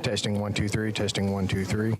Testing 1 2 3. Testing 1 2 3.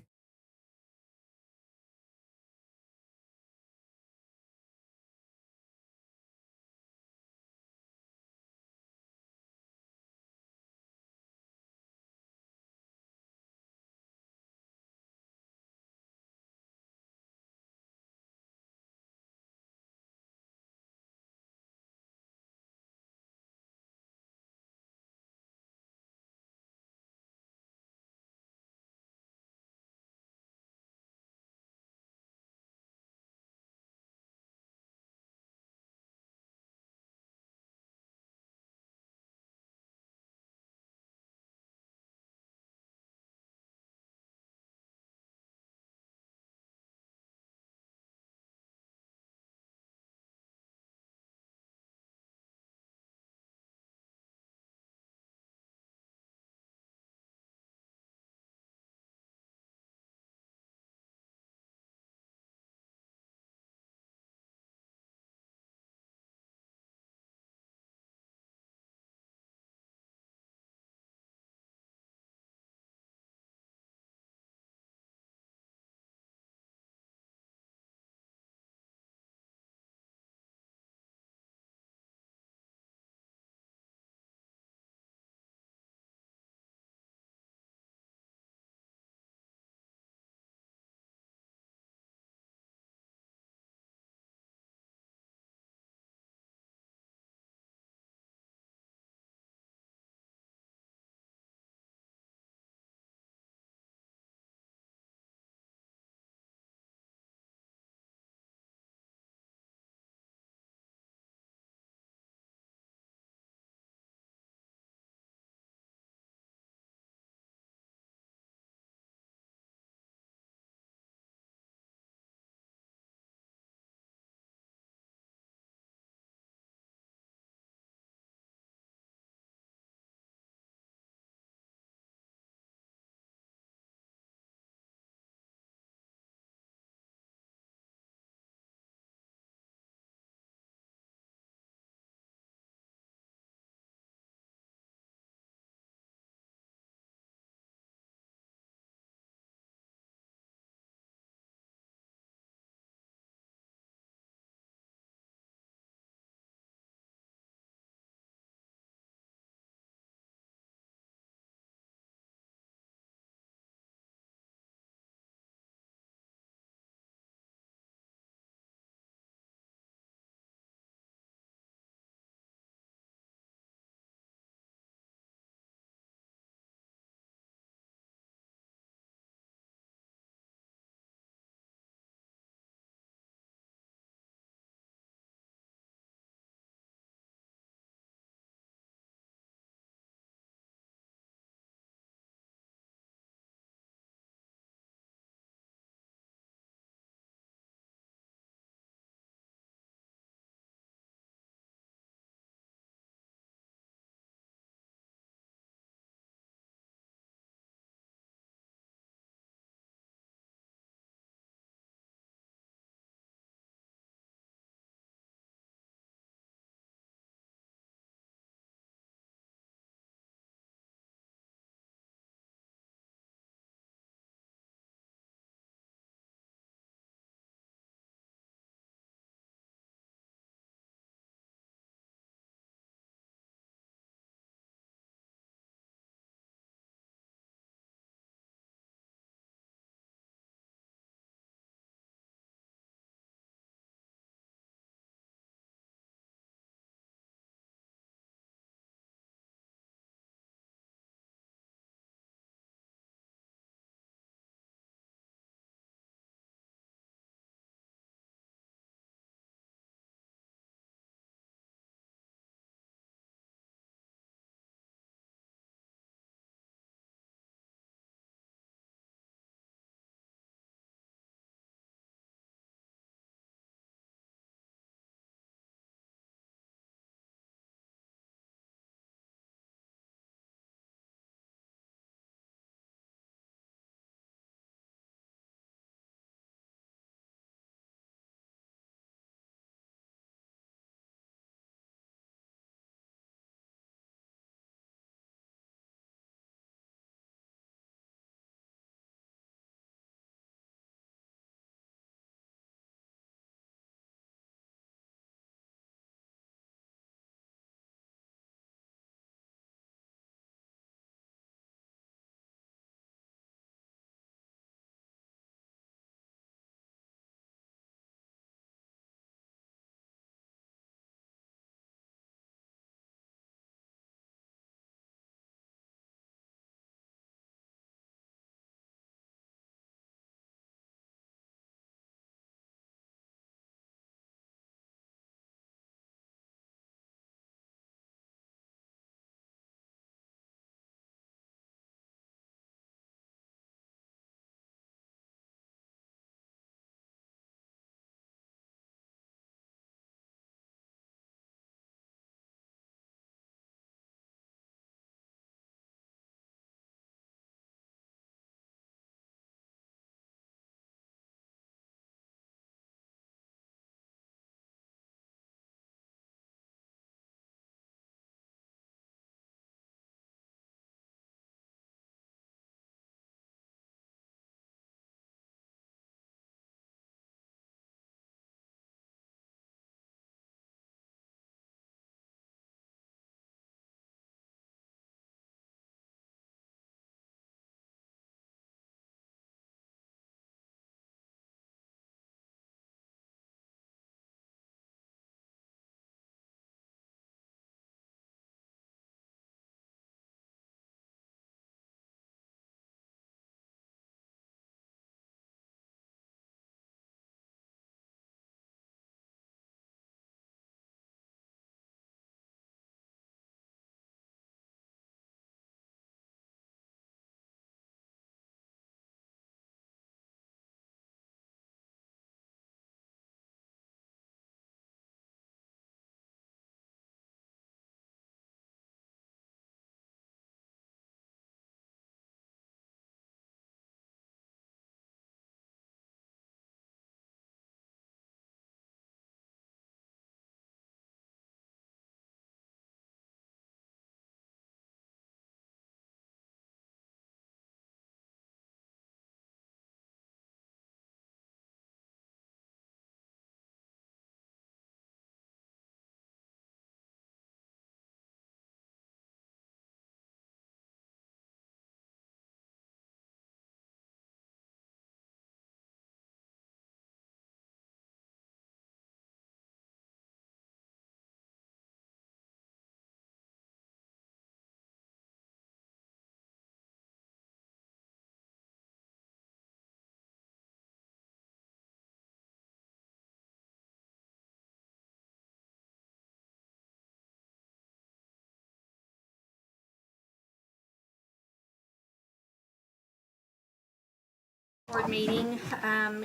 board meeting on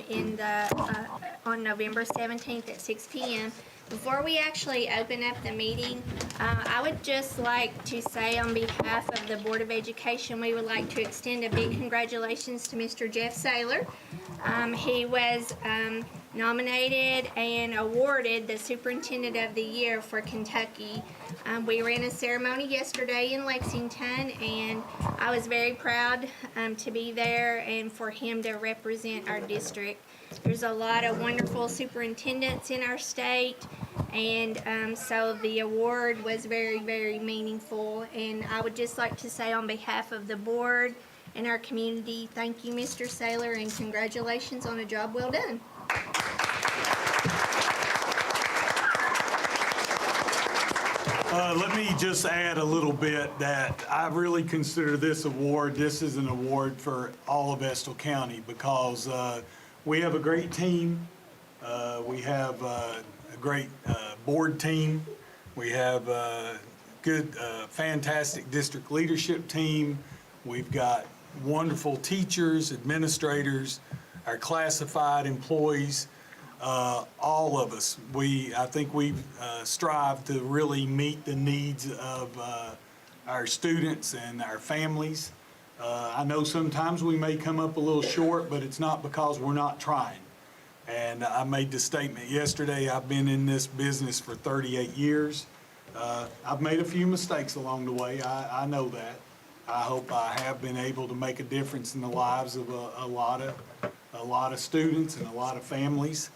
November 17th at 6 p.m. Before we actually open up the meeting, I would just like to say on behalf of the Board of Education, we would like to extend a big congratulations to Mr. Jeff Saylor. He was nominated and awarded the Superintendent of the Year for Kentucky. We were in a ceremony yesterday in Lexington, and I was very proud to be there and for him to represent our district. There's a lot of wonderful superintendents in our state, and so the award was very, very meaningful. And I would just like to say on behalf of the board and our community, thank you, Mr. Saylor, and congratulations on a job well done. Let me just add a little bit that I really consider this is an award for all of Estill County, because we have a great team. We have a great board team. We have a good, fantastic district leadership team. We've got wonderful teachers, administrators, our classified employees. All of us, I think we strive to really meet the needs of our students and our families. I know sometimes we may come up a little short, but it's not because we're not trying. And I made the statement yesterday, I've been in this business for 38 years. I've made a few mistakes along the way, I know that. I hope I have been able to make a difference in the lives of a lot of students and a lot of families.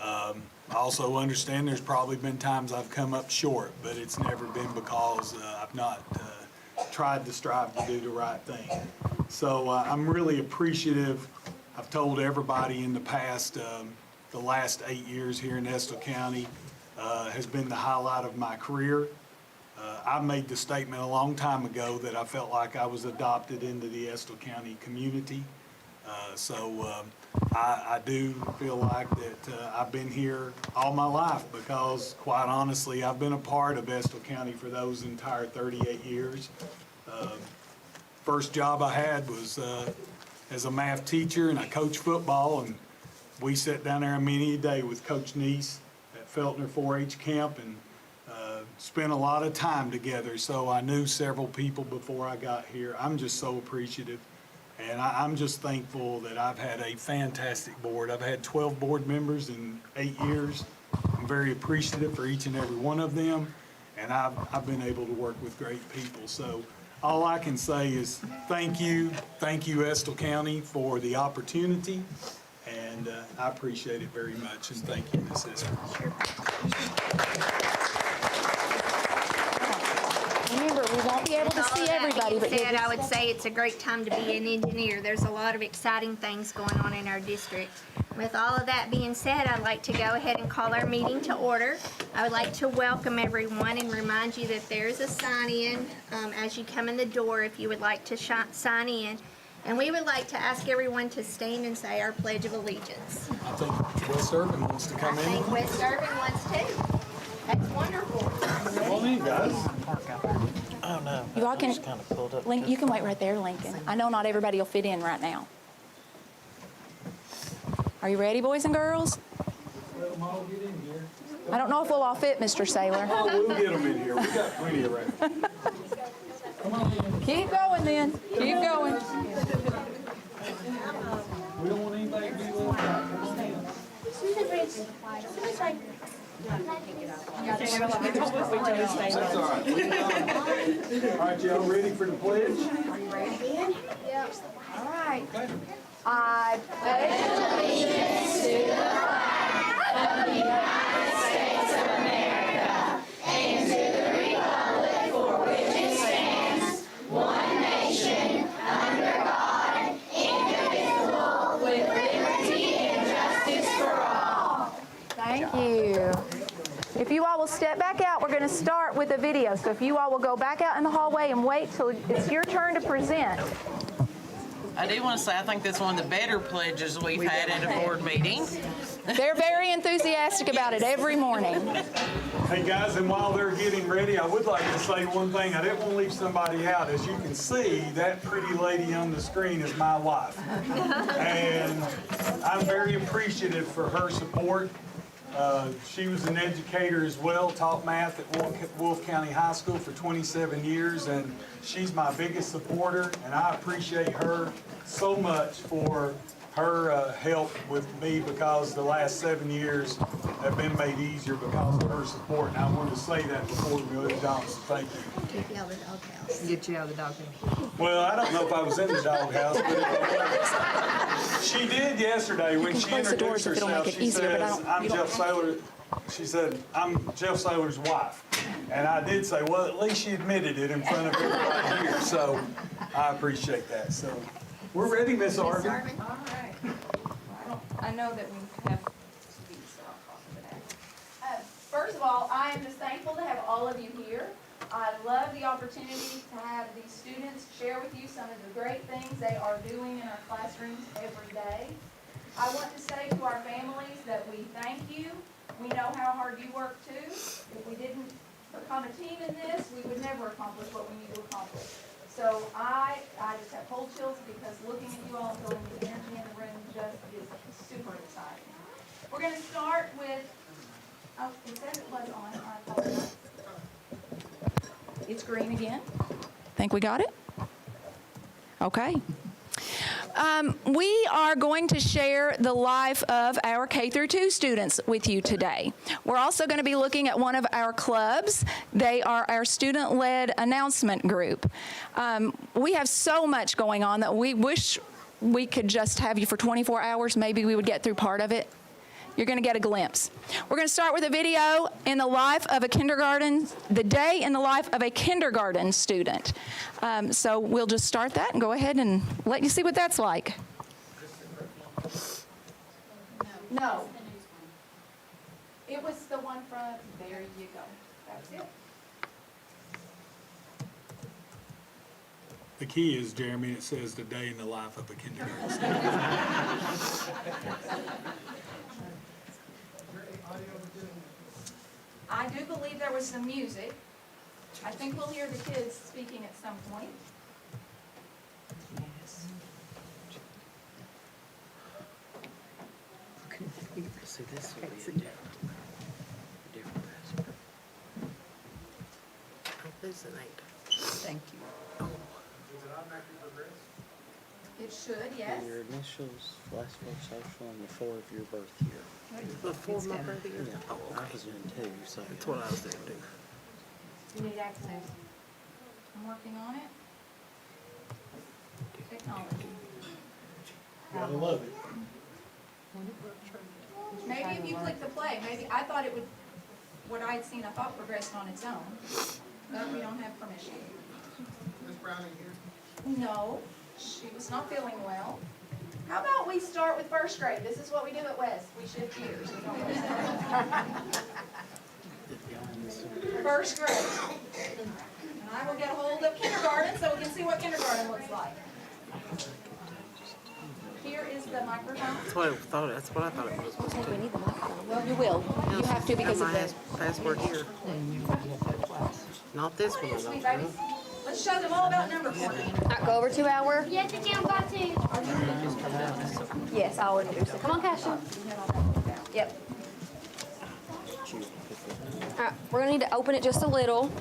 I also understand there's probably been times I've come up short, but it's never been because I've not tried to strive to do the right thing. So I'm really appreciative. I've told everybody in the past, the last 8 years here in Estill County has been the highlight of my career. I made the statement a long time ago that I felt like I was adopted into the Estill County community. I do feel like that I've been here all my life, because quite honestly, I've been a part of Estill County for those entire 38 years. First job I had was as a math teacher, and I coached football, and we sat down there many a day with Coach Neese at Feltner 4-H camp and spent a lot of time together. So I knew several people before I got here. I'm just so appreciative. And I'm just thankful that I've had a fantastic board. I've had 12 board members in 8 years. I'm very appreciative for each and every one of them. And I've been able to work with great people. So all I can say is thank you. Thank you, Estill County, for the opportunity. And I appreciate it very much. And thank you, Ms. Estill. Remember, we won't be able to see everybody, but I would say it's a great time to be an engineer. There's a lot of exciting things going on in our district. With all of that being said, I'd like to go ahead and call our meeting to order. I would like to welcome everyone and remind you that there's a sign-in as you come in the door if you would like to sign in. And we would like to ask everyone to stand and say our Pledge of Allegiance. I think West Urban wants to come in. I think West Urban wants to. That's wonderful. Come on in, guys. Oh, no. You all can, Just kind of pulled up. you can wait right there, Lincoln. I know not everybody will fit in right now. Are you ready, boys and girls? Let them all get in here. I don't know if we'll all fit, Mr. Saylor. Oh, we'll get them in here. We got plenty of room. Come on in. Keep going then. Keep going. We don't want anybody to be left out. Come on in. That's all right. All right, y'all ready for the pledge? Are you ready? Yep. All right. Okay. I pledge allegiance to the flag of the United States of America and to the republic for which it stands, one nation, under God, indivisible, with liberty and justice for all. Thank you. If you all will step back out, we're going to start with a video. So if you all will go back out in the hallway and wait till it's your turn to present. I do want to say I think that's one of the better pledges we've had at a board meeting. They're very enthusiastic about it every morning. Hey guys, and while they're getting ready, I would like to say one thing. I didn't want to leave somebody out. As you can see, that pretty lady on the screen is my wife. And I'm very appreciative for her support. She was an educator as well, taught math at Wolf County High School for 27 years, and she's my biggest supporter, and I appreciate her so much for her help with me, because the last 7 years have been made easier because of her support, and I wanted to say that before we move on, so thank you. Get you out of the doghouse. Get you out of the doghouse. Well, I don't know if I was in the doghouse, but she did yesterday when she close the doors introduced if it'll make herself. it She easier, but I says, don't- "I'm you don't Jeff Saylor." She said, "I'm Jeff Saylor's wife," and I did say, "Well, at least she admitted it in front of everybody here." So I appreciate that. So we're ready, Miss Arvin. All right. I know that we have to be, so I'll talk to that. First of all, I am just thankful to have all of you here. I love the opportunity to have these students share with you some of the great things they are doing in our classrooms every day. I want to say to our families that we thank you. We know how hard you work too. If we didn't become a team in this, we would never accomplish what we need to accomplish. So I just have cold chills, because looking at you all and feeling the energy in the room just is super exciting. We're going to start with, oh, it says it was on, I apologize. It's green again. Think we got it? Okay. We are going to share the life of our K through 2 students with you today. We're also going to be looking at one of our clubs. They are our student-led announcement group. We have so much going on that we wish we could just have you for 24 hours. Maybe we would get through part of it. You're going to get a glimpse. We're going to start with a video in the life of a kindergarten, the day in the life of a kindergarten student. So we'll just start that and go ahead and let you see what that's like. No. It was the one from, there you go. That's it. The key is, Jeremy, it says the day in the life of a kindergarten student. I do believe there was some music. I think we'll hear the kids speaking at some point. See, this would be a different password. This ain't. Thank you. It should, yes. Your initials, last four social, and the 4 of your birth year. Before my birthday? Yeah, I was doing 2, so. That's what I was doing too. You need access. I'm working on it. Technology. Gotta love it. Maybe if you click the play, maybe, I thought it would, what I had seen, I thought progressed on its own. But we don't have permission. Ms. Browning here? No, she was not feeling well. How about we start with first grade? This is what we do at West. We shift gears. We don't waste time. First grade. And I will get a hold of kindergarten so we can see what kindergarten looks like. Here is the microphone. That's what I thought it was. We need the microphone. Well, you will. You have to because of my the... password here. Not this one, Here, I sweet don't babies. Let's show them all about number corner. Go over to our, You have to jump by two. yes, I'll introduce it. Come on, Cashin. Yep. All right, we're gonna need to open it just a little.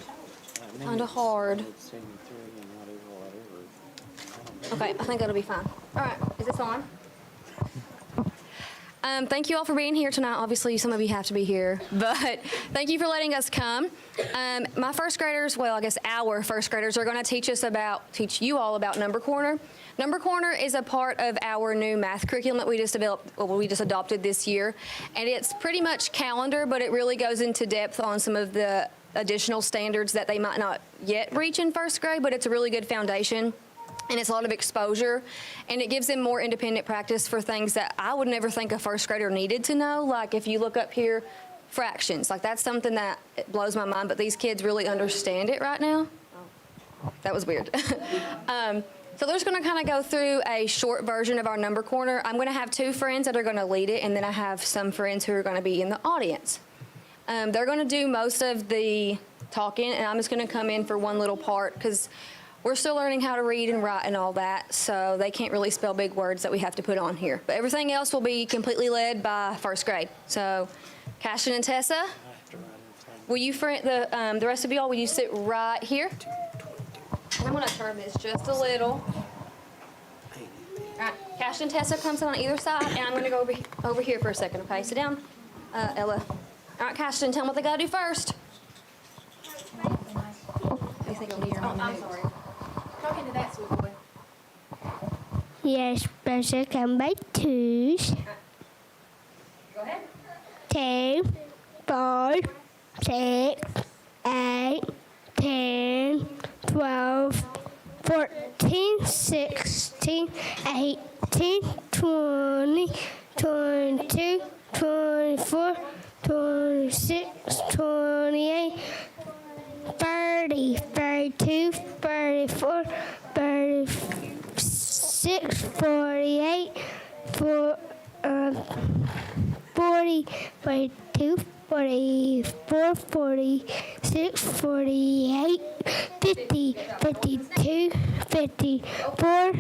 Kinda hard. Okay, I think it'll be fine. All right, is this on? Thank you all for being here tonight. Obviously, some of you have to be here, but thank you for letting us come. My first graders, well, I guess our first graders are going to teach you all about Number Corner. Number Corner is a part of our new math curriculum that we just adopted this year, and it's pretty much calendar, but it really goes into depth on some of the additional standards that they might not yet reach in first grade, but it's a really good foundation. And it's a lot of exposure, and it gives them more independent practice for things that I would never think a first grader needed to know. Like if you look up here, fractions, like that's something that it blows my mind, but these kids really understand it right now. That was weird. So they're just going to kind of go through a short version of our number corner. I'm going to have 2 friends that are going to lead it, and then I have some friends who are going to be in the audience. They're going to do most of the talking, and I'm just going to come in for one little part because we're still learning how to read and write and all that, so they can't really spell big words that we have to put on here. But everything else will be completely led by first grade. So, Cashin and Tessa, will you, the rest of y'all, will you sit right here? I'm going to turn this just a little. All right, Cashin and Tessa comes on either side, and I'm going to go over here for a second, okay? Sit down, Ella. All right, Cashin, tell them what they got to do first. I'm sorry. Talking to that sweet boy. Yes, pressure come by twos. Go ahead. 2, 4, 6, 8, 10, 12, 14, 16, 18, 20, 22, 24, 26, 28, 30, 32, 34, 36, 48, 40, 42, 44, 46, 48, 50, 52, 54,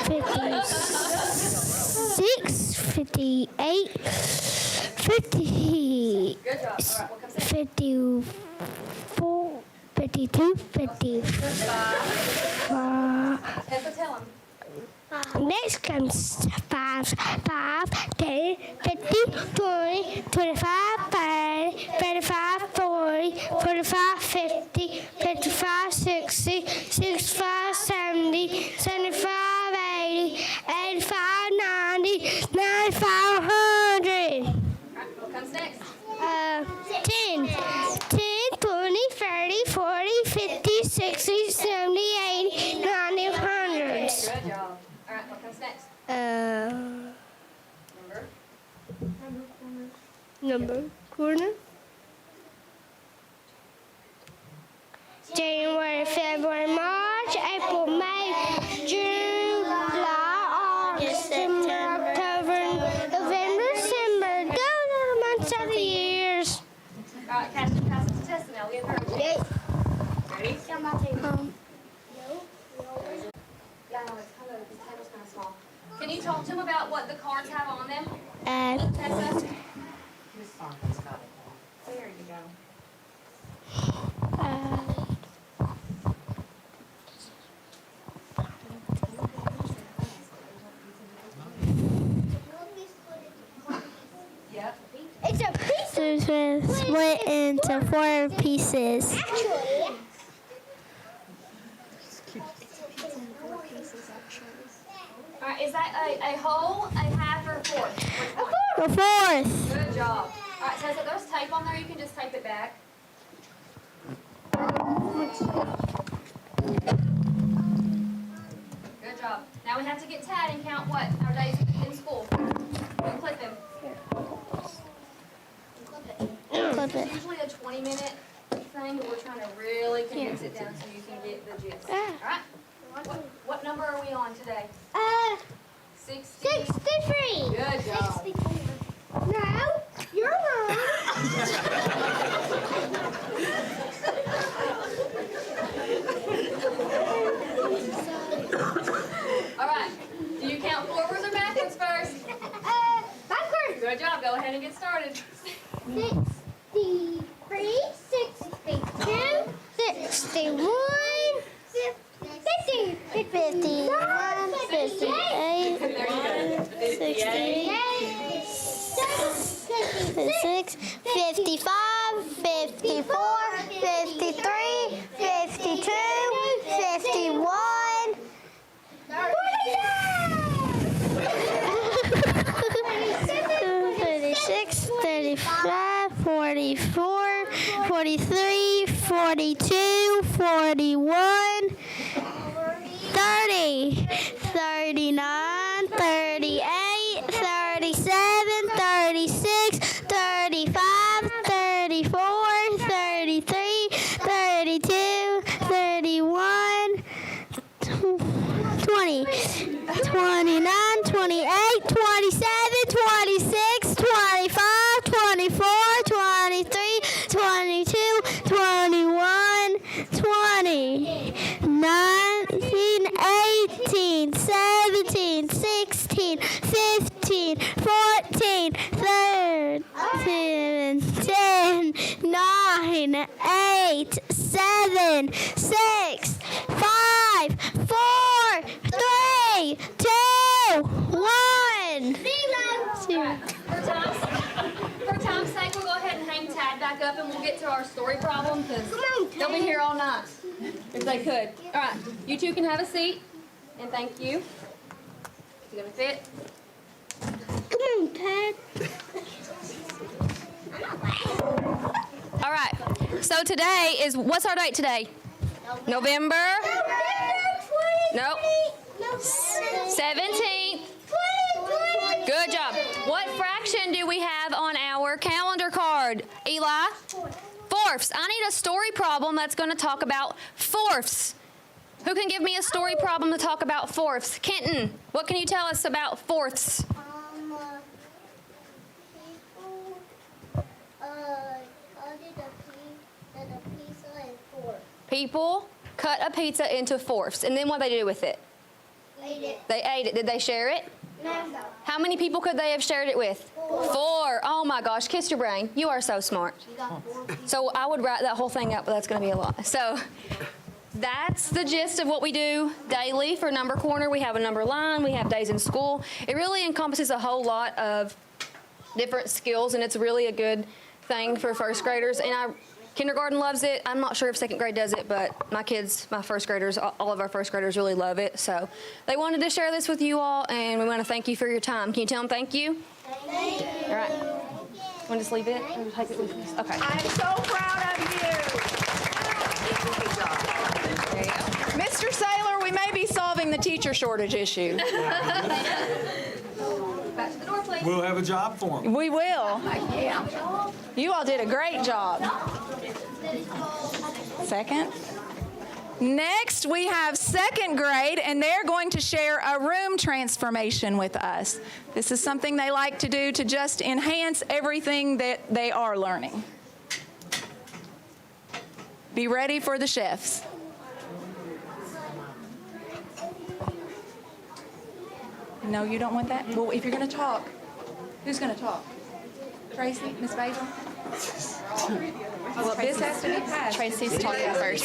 56, 58, 50, 54, 52, 55. Tessa, tell them. Next comes 5, 10, 15, 20, 25, 30, 35, 40, 45, 50, 55, 60, 65, 70, 75, 80, 85, 90, 95, 100. What comes next? 10, 20, 30, 40, 50, 60, 70, 80, 90, 100. Good job. All right, what comes next? Number corner. January, February, March, April, May, June, July, August, September, October, November, December. Those are the months of the years. All right, pass it to Tessa now. We encourage you. Ready? Yeah, I know it's kind of, the table's kind of small. Can you talk to them about what the cards have on them? Tessa? There you go. Yep. It's a piece. It's split into 4 pieces. All right, is that a whole, a half, or a fourth? Which one? A fourth. Good job. All right, Tessa, there's tape on there. You can just tape it back. Good job. Now we have to get Tad and count what? Our days in school. We'll clip him. Clip it. It's usually a 20-minute thing, but we're trying to really condense it down so you can get the gist. All right. What number are we on today? 63. Good job. No, you're wrong. All right. Do you count forwards or backwards first? Backwards. Good job. Go ahead and get started. 63, 62, 61, 50, 51, 58, 56, 55, 54, 53, 52, 51, 36, 35, 44, 43, 42, 41, 30, 39, 38, 37, 36, 35, 34, 33, 32, 31, 15, 14, 13, 10, 9, 8, 7, 6, 5, 4, 3, 2, 1. For time's sake, we'll go ahead and hang Tad back up and we'll get to our story problem because they'll be here all night if they could. All right, you two can have a seat and thank you. You gonna fit? Come on, Ted. All right, so today is, what's our date today? November? Nope. 17th. Good job. What fraction do we have on our calendar card, Eli? Fourths. I need a story problem that's going to talk about fourths. Who can give me a story problem to talk about fourths? Kenton, what can you tell us about fourths? People cut a pizza in four. People cut a pizza into fourths, and then what they do with it? Ate it. They ate it. Did they share it? No. How many people could they have shared it with? Four. Oh my gosh, kiss your brain. You are so smart. So I would write that whole thing up, but that's going to be a lot. So that's the gist of what we do daily for Number Corner. We have a number line. We have days in school. It really encompasses a whole lot of different skills, and it's really a good thing for first graders. And kindergarten loves it. I'm not sure if second grade does it, but my kids, my first graders, all of our first graders really love it. So they wanted to share this with you all, and we want to thank you for your time. Can you tell them thank you? Thank you. All right. Want to just leave it? Or take it with us? Okay. I'm so proud of you. There you go. Mr. Saylor, we may be solving the teacher shortage issue. Back to the door, please. We'll have a job for them. We will. You all did a great job. Second. Next, we have second grade, and they're going to share a room transformation with us. This is something they like to do to just enhance everything that they are learning. Be ready for the chefs. No, you don't want that? Well, if you're going to talk, who's going to talk? Tracy, Miss Basil? Well, this has to be passed. Tracy's talking first.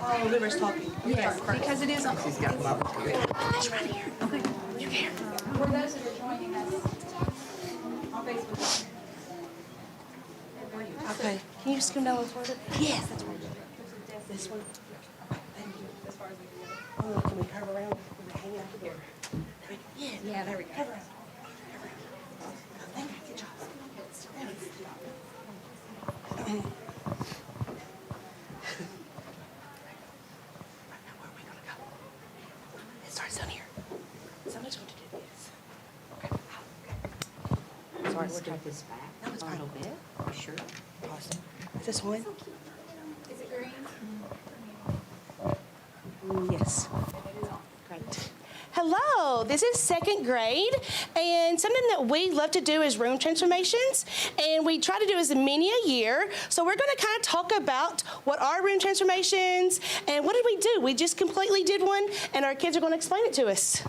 Oh, River's talking. Yes, because it is on. She's got my it's right here. Okay, you here. For those that are joining us on Facebook. Okay, can you just come down and sort it? Yes, that's right. This one. Thank you. As far as we can go. Can we curve around? Can we hang out the door? Yeah, there we go. Curve around. Thank you. Good job. It starts down here. Somebody's going to do this. Okay. Sorry, we'll take this back a little bit. You sure? Awesome. Is this one? Is it green? Yes. Great. Hello, this is second grade, and something that we love to do is room transformations, and we try to do as many a year. So we're going to kind of talk about what are room transformations and what did we do? We just completely did one, and our kids are going to explain it to us.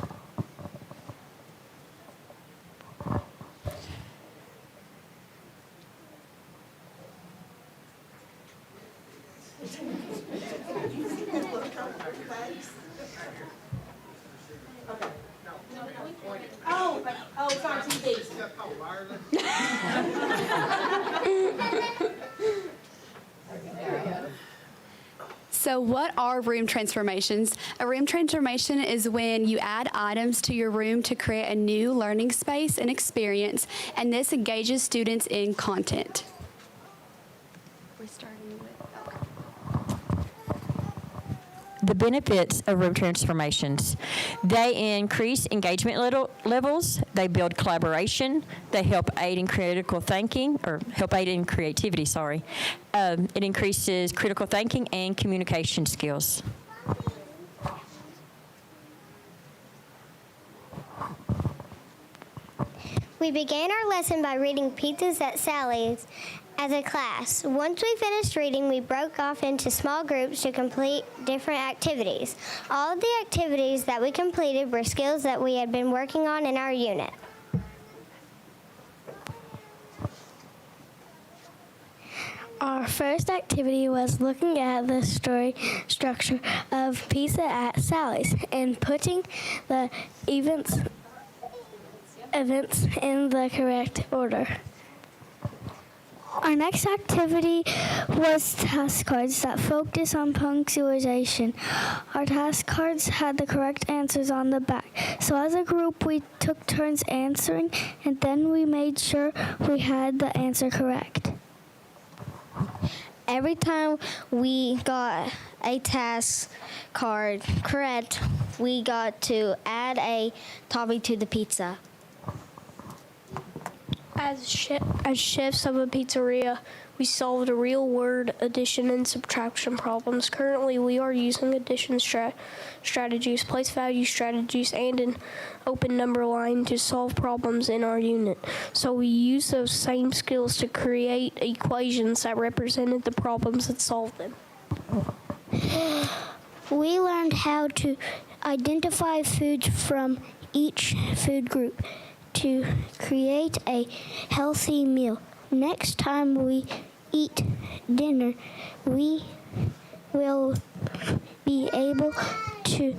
Oh, it's on TV. So what are room transformations? A room transformation is when you add items to your room to create a new learning space and experience, and this engages students in content. We're starting with, The benefits of room transformations. They increase engagement levels, they build collaboration, they help aid in critical thinking, or help aid in creativity, sorry. It increases critical thinking and communication skills. We began our lesson by reading Pizzas at Sally's, as a class. Once we finished reading, we broke off into small groups to complete different activities. All of the activities that we completed were skills that we had been working on in our unit. Our first activity was looking at the story structure of Pizza at Sally's and putting the events in the correct order. Our next activity was task cards that focus on punctuation. Our task cards had the correct answers on the back. So as a group, we took turns answering, and then we made sure we had the answer correct. Every time we got a task card correct, we got to add a topping to the pizza. As chefs of a pizzeria, we solved real word addition and subtraction problems. Currently, we are using addition strategies, place value strategies, and an open number line to solve problems in our unit. So we use those same skills to create equations that represented the problems and solve them. We learned how to identify foods from each food group to create a healthy meal. Next time we eat dinner, we will be able to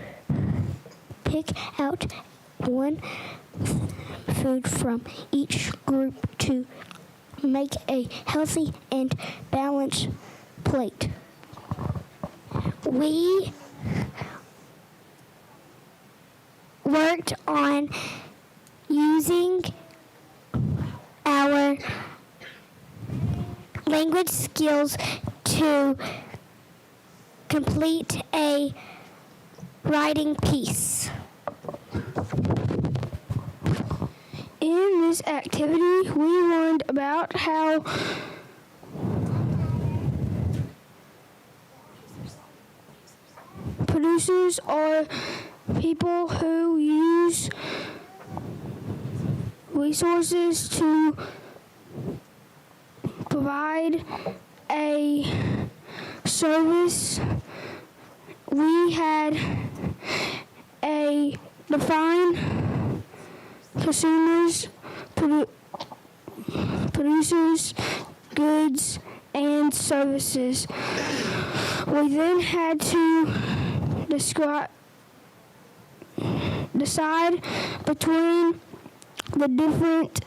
pick out one food from each group to make a healthy and balanced plate. We worked on using our language skills to complete a writing piece. In this activity, we learned about how producers are people who use resources to provide a service. We had a define consumers, producers, goods, and services. We then had to decide between the different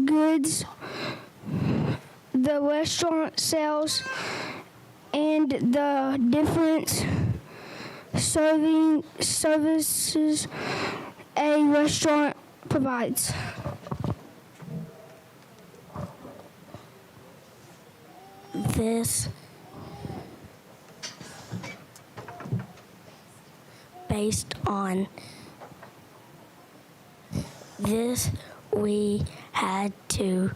goods the restaurant sells and the different services a restaurant provides. This based on this, we had to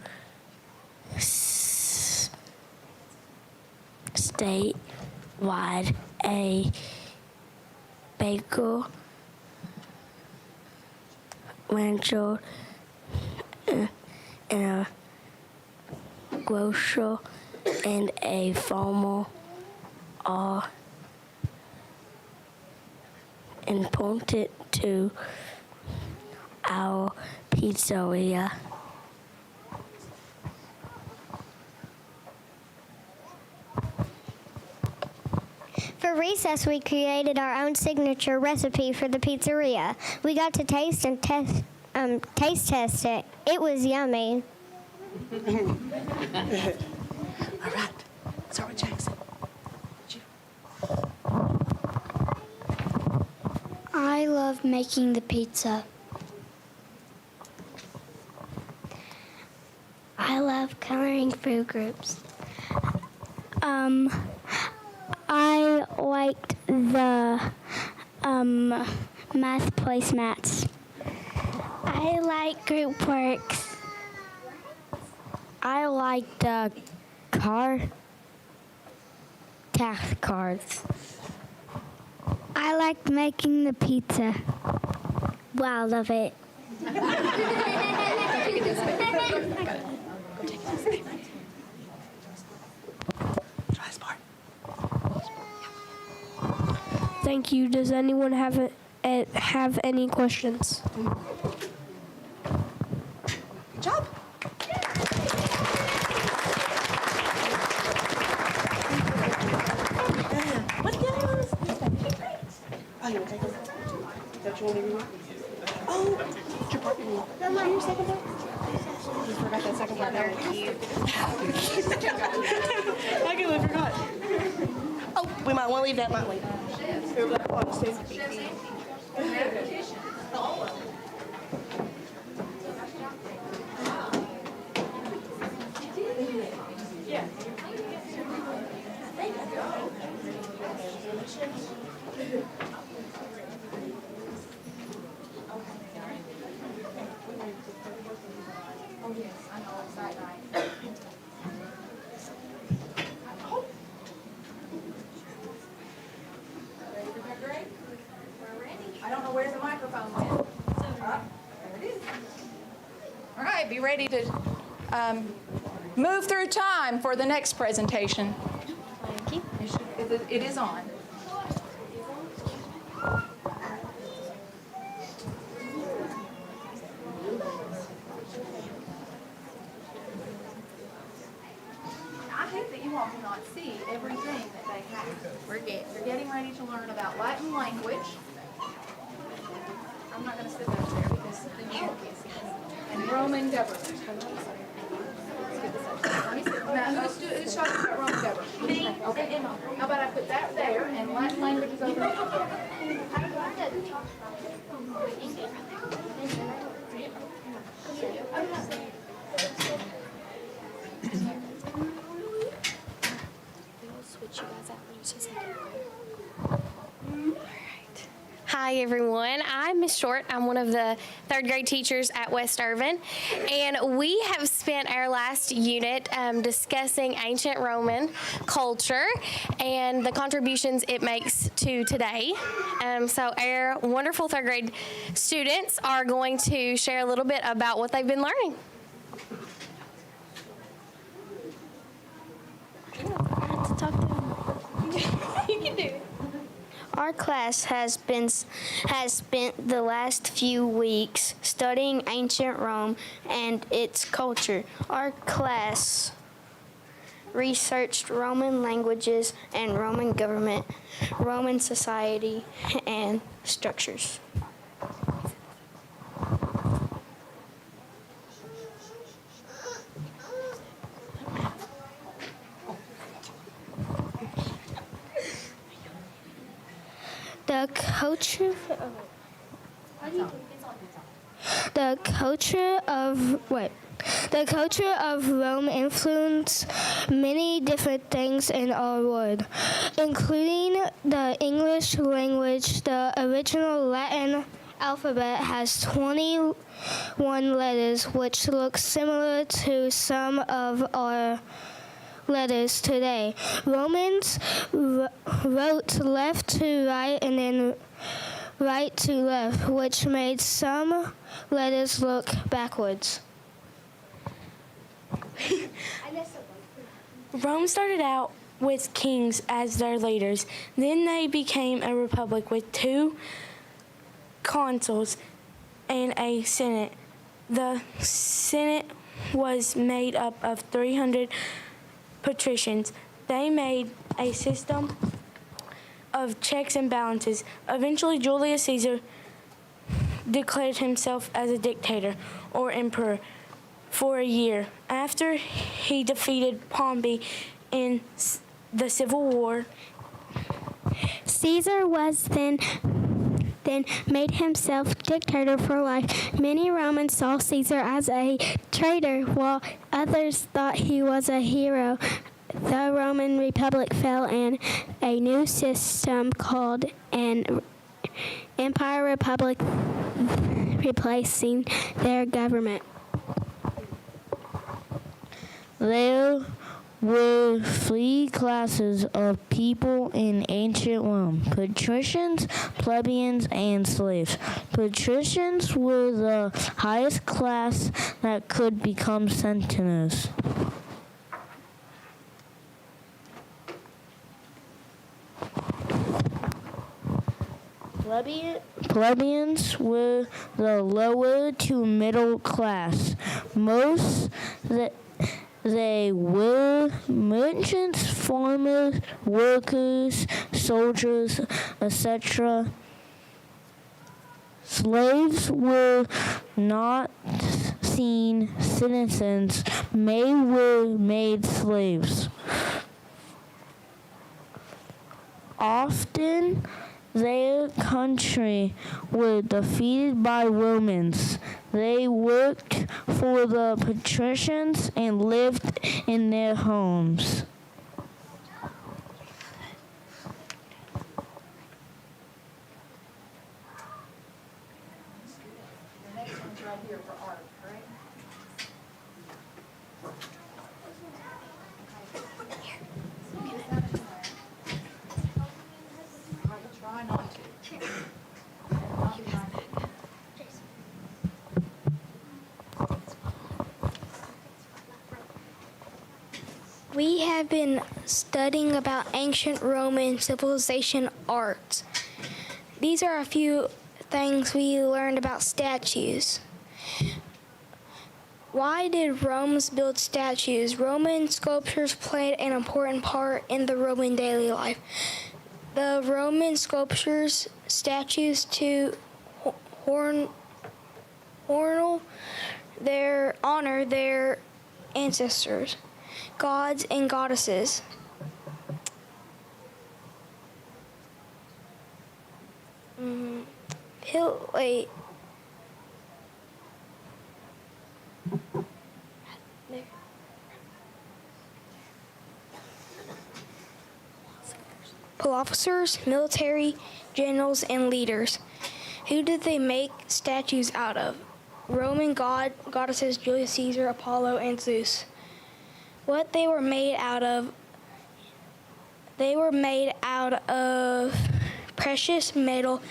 statewide a baker, rancher, and a grocer, and a farmer are important to our pizzeria. For recess, we created our own signature recipe for the pizzeria. We got to taste test it. It was yummy. All right. Start with Jackson. I love making the pizza. I love coloring food groups. I liked the math placemats. I like group works. I like the task cards. I liked making the pizza. Wow, love it. Thank you. Does anyone have any questions? Good job. What's the other one? Oh, you want to take it? Don't you want to read it? Oh, did your partner read? Remember your second part? You forgot that second part. They're cute. I completely forgot. Oh, we might want to leave that, might we? I don't know where the microphone went. There it is. All right, be ready to move through time for the next presentation. Thank you. It is on. I hope that you all cannot see everything that they have. They're getting ready to learn about Latin language. I'm not going to sit back there because then you won't see it. And Roman government. Now, who's talking about Roman government? Me. Okay. How about I put that there and Latin language is over here? Hi everyone, I'm Miss Short. I'm one of the third grade teachers at West Irvin, and we have spent our last unit discussing ancient Roman culture and the contributions it makes to today. So our wonderful third grade students are going to share a little bit about what they've been learning. You can do it. Our class has spent the last few weeks studying ancient Rome and its culture. Our class researched Roman languages and Roman government, Roman society, and structures. The culture of Rome influenced many different things in our world, including the English language. The original Latin alphabet has 21 letters, which looks similar to some of our letters today. Romans wrote left to right and then right to left, which made some letters look backwards. Rome started out with kings as their leaders. Then they became a republic with 2 consuls and a senate. The senate was made up of 300 patricians. They made a system of checks and balances. Eventually, Julius Caesar declared himself as a dictator or emperor for a year. After he defeated Pompey in the Civil War, Caesar was then made himself dictator for life. Many Romans saw Caesar as a traitor, while others thought he was a hero. The Roman Republic fell and a new system called an Empire Republic replacing their government. were three classes of people in ancient Rome: patricians, plebeians, and slaves. Patricians were the highest class that could become senators. Plebeians were the lower to middle class. They were merchants, farmers, workers, soldiers, etc. Slaves were not seen citizens, they were made slaves. Often, their country were defeated by Romans. They worked for the patricians and lived in their homes. The next one's right here for art, correct? Try not to. We have been studying about ancient Roman civilization arts. These are a few things we learned about statues. Why did Romans build statues? Roman sculptures played an important part in the Roman daily life. The Roman sculptures, statues to honor their ancestors, gods and goddesses. Wait. There. Officers, military, generals, and leaders. Who did they make statues out of? Roman goddesses Julius Caesar, Apollo, and Zeus. What they were made out of? They were made out of precious metal,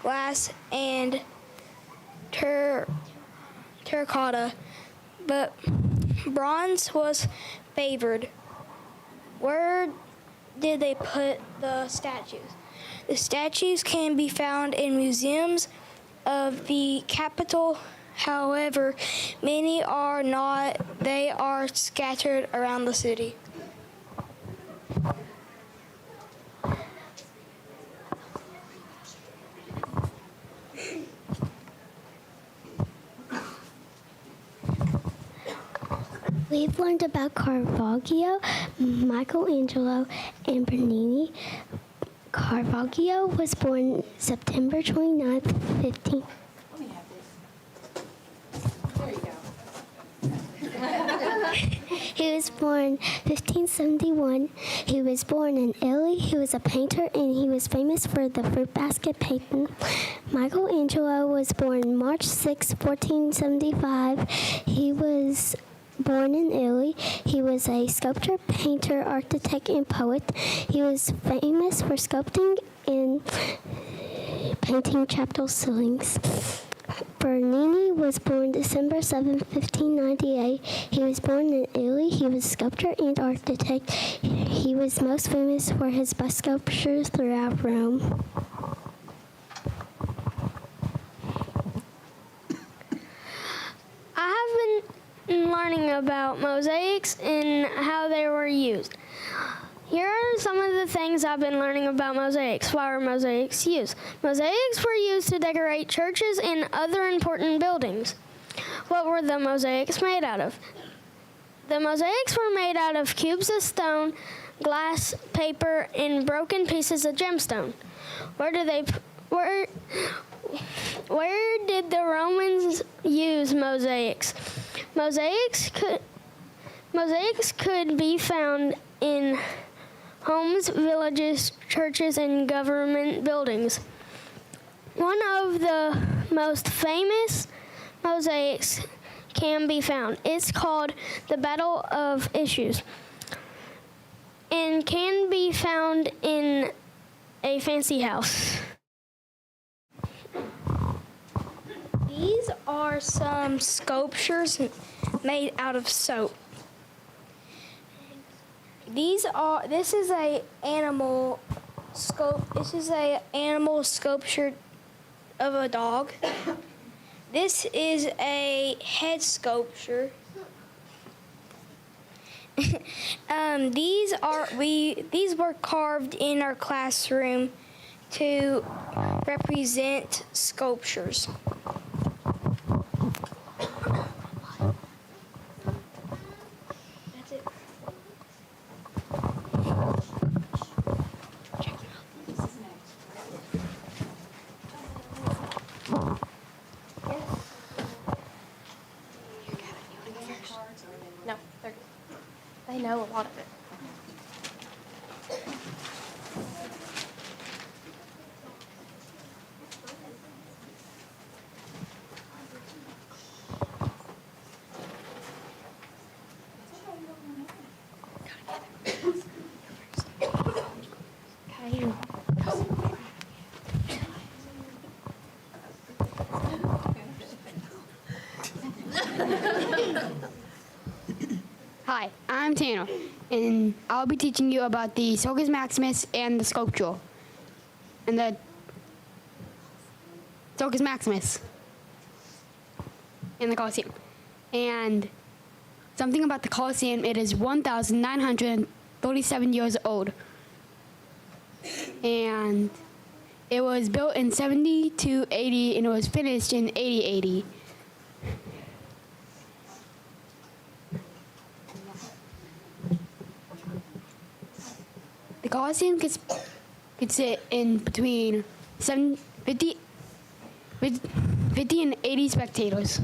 glass, and terracotta, but bronze was favored. Where did they put the statues? The statues can be found in museums of the capital. However, many are not. They are scattered around the city. We've learned about Caravaggio, Michelangelo, and Bernini. Caravaggio was born September 29th, 15. Let me have this. There you go. He was born 1571. He was born in Italy. He was a painter, and he was famous for the fruit basket painting. Michelangelo was born March 6, 1475. He was born in Italy. He was a sculptor, painter, architect, and poet. He was famous for sculpting and painting chapel ceilings. Bernini was born December 7, 1598. He was born in Italy. He was a sculptor and architect. He was most famous for his bust sculptures throughout Rome. I have been learning about mosaics and how they were used. Here are some of the things I've been learning about mosaics. Why were mosaics used? Mosaics were used to decorate churches and other important buildings. What were the mosaics made out of? The mosaics were made out of cubes of stone, glass, paper, and broken pieces of gemstone. Where did the Romans use mosaics? Mosaics could be found in homes, villages, churches, and government buildings. One of the most famous mosaics can be found. It's called the Battle of Issues. and can be found in a fancy house. These are some sculptures made out of soap. This is a animal sculpture of a dog. This is a head sculpture. These were carved in our classroom to represent sculptures. That's it. No, they know a lot of it. Hi, I'm Tanner, and I'll be teaching you about the Sulcus Maximus and the sculpture. And the Sulcus Maximus in the Colosseum. And something about the Colosseum, it is 1,937 years old. And it was built in 70 to 80, and it was finished in 80. The Colosseum could sit in between 50 and 80 spectators.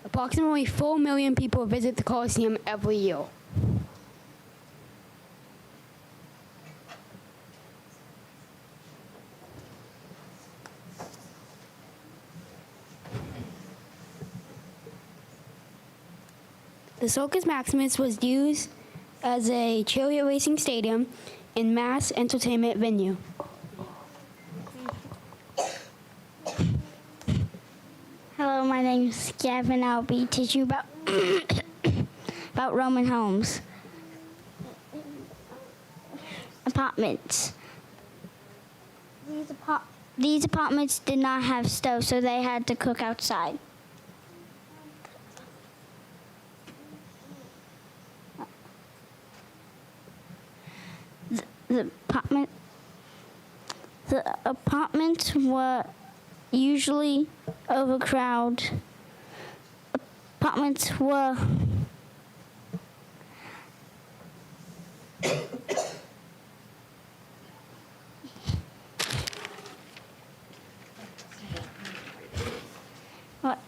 Approximately 4 million people visit the Colosseum every year. The Sulcus Maximus was used as a chariot racing stadium and mass entertainment venue. Hello, my name is Gavin. I'll be teaching you about about Roman homes. Apartments. These apartments did not have stoves, so they had to cook outside. The apartments were usually overcrowded. Apartments were what?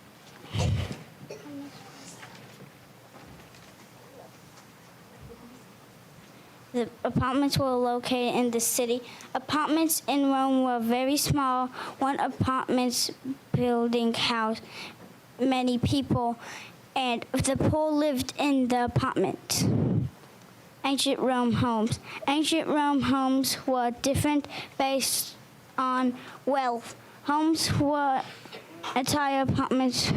The apartments were located in the city. Apartments in Rome were very small. One apartment building housed many people, and the poor lived in the apartment. Ancient Rome homes. Ancient Rome homes were different based on wealth. Homes were entire apartments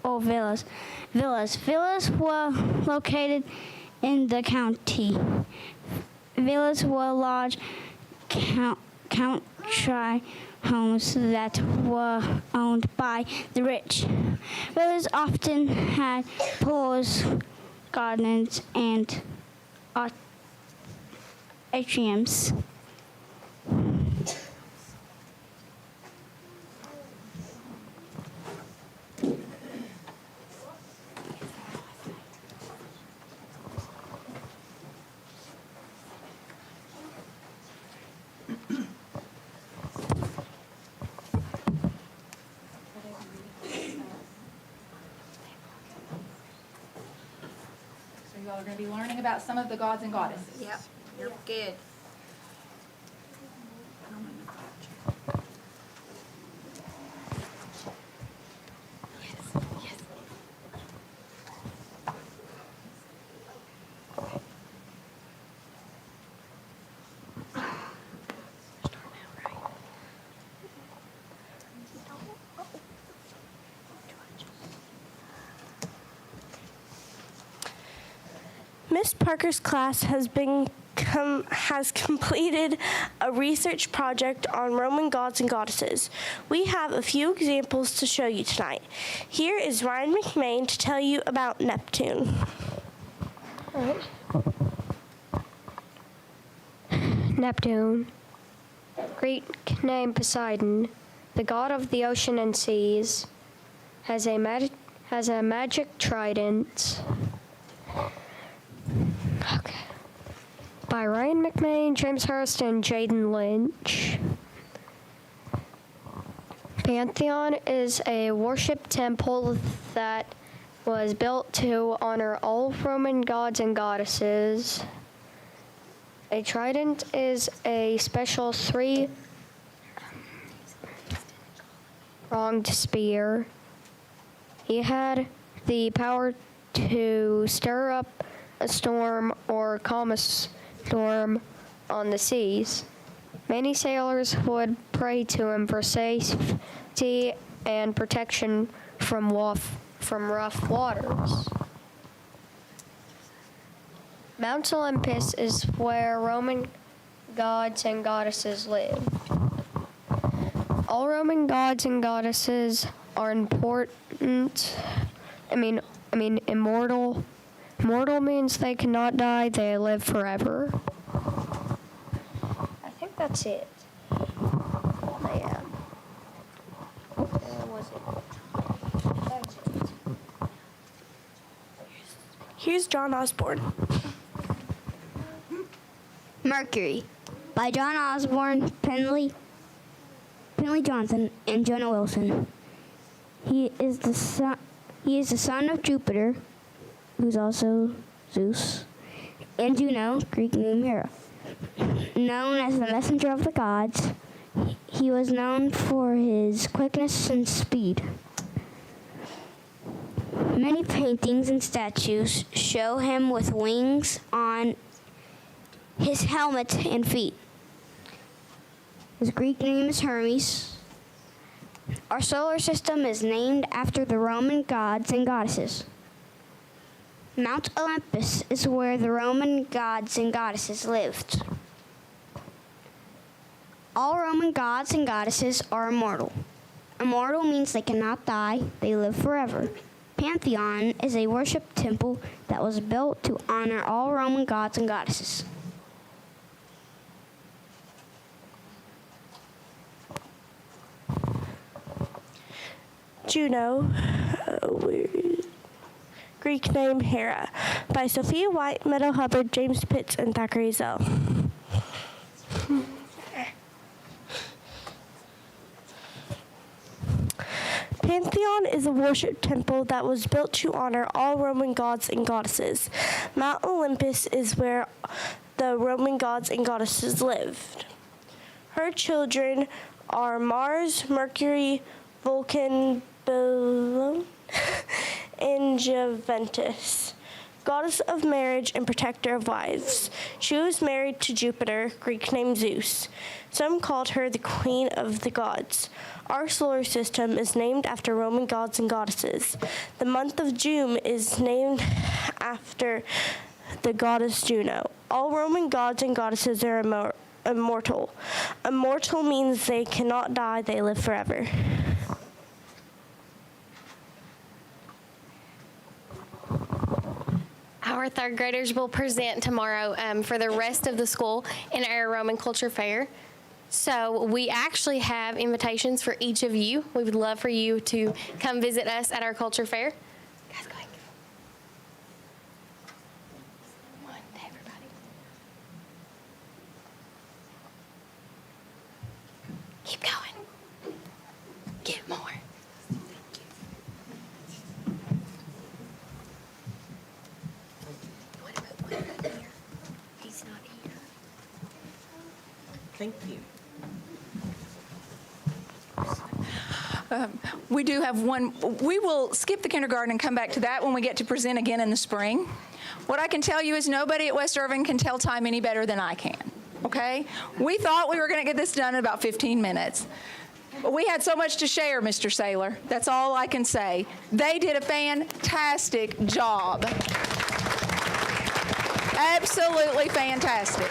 or villas. Villas were located in the county. Villas were large country homes that were owned by the rich. Villas often had pools, gardens, and atriums. Y'all are going to be learning about some of the gods and goddesses. Yep, you're good. Miss Parker's class has completed a research project on Roman gods and goddesses. We have a few examples to show you tonight. Here is Ryan McMain to tell you about Neptune. Neptune, Greek name Poseidon, the god of the ocean and seas, has a magic trident. Okay. By Ryan McMain, James Hurst, and Jaden Lynch. Pantheon is a worship temple that was built to honor all Roman gods and goddesses. A trident is a special three-pronged spear. He had the power to stir up a storm or calm a storm on the seas. Many sailors would pray to him for safety and protection from rough waters. Mount Olympus is where Roman gods and goddesses live. All Roman gods and goddesses are important. Immortal. Immortal means they cannot die, they live forever. I think that's it. Yeah. Where was it? That's it. Here's John Osborne. Mercury by John Osborne, Penley Johnson, and Jonah Wilson. He is the son of Jupiter, who's also Zeus, and Juno, Greek name Hera. Known as the messenger of the gods, he was known for his quickness and speed. Many paintings and statues show him with wings on his helmet and feet. His Greek name is Hermes. Our solar system is named after the Roman gods and goddesses. Mount Olympus is where the Roman gods and goddesses lived. All Roman gods and goddesses are immortal. Immortal means they cannot die, they live forever. Pantheon is a worship temple that was built to honor all Roman gods and goddesses. Juno, Greek name Hera, by Sophia White, Meadow Hubbard, James Pitts, and Thackeray Zell. Pantheon is a worship temple that was built to honor all Roman gods and goddesses. Mount Olympus is where the Roman gods and goddesses lived. Her children are Mars, Mercury, Vulcan, and Juventus, goddess of marriage and protector of wives. She was married to Jupiter, Greek name Zeus. Some called her the queen of the gods. Our solar system is named after Roman gods and goddesses. The month of June is named after the goddess Juno. All Roman gods and goddesses are immortal. Immortal means they cannot die, they live forever. Our third graders will present tomorrow for the rest of the school in our Roman Culture Fair. So we actually have invitations for each of you. We would love for you to come visit us at our Culture Fair. Guys, go ahead. One to everybody. Keep going. Get more. He's not here. Thank you. We do have one. We will skip the kindergarten and come back to that when we get to present again in the spring. What I can tell you is nobody at West Irving can tell time any better than I can, okay? We thought we were going to get this done in about 15 minutes. But we had so much to share, Mr. Saylor. That's all I can say. They did a fantastic job. Absolutely fantastic.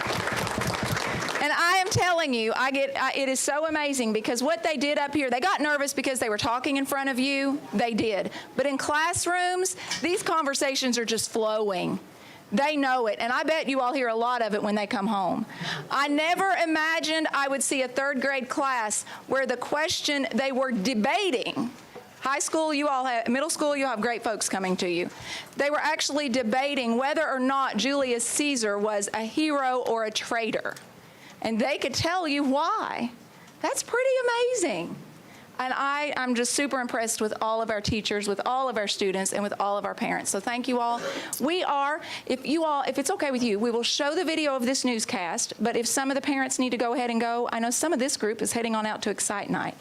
And I am telling you, it is so amazing because what they did up here, they got nervous because they were talking in front of you. They did. But in classrooms, these conversations are just flowing. They know it, and I bet you all hear a lot of it when they come home. I never imagined I would see a third grade class where the question they were debating, high school, middle school, you have great folks coming to you. They were actually debating whether or not Julius Caesar was a hero or a traitor. And they could tell you why. That's pretty amazing. And I'm just super impressed with all of our teachers, with all of our students, and with all of our parents. So thank you all. If it's okay with you, we will show the video of this newscast, but if some of the parents need to go ahead and go, I know some of this group is heading on out to Excite Night.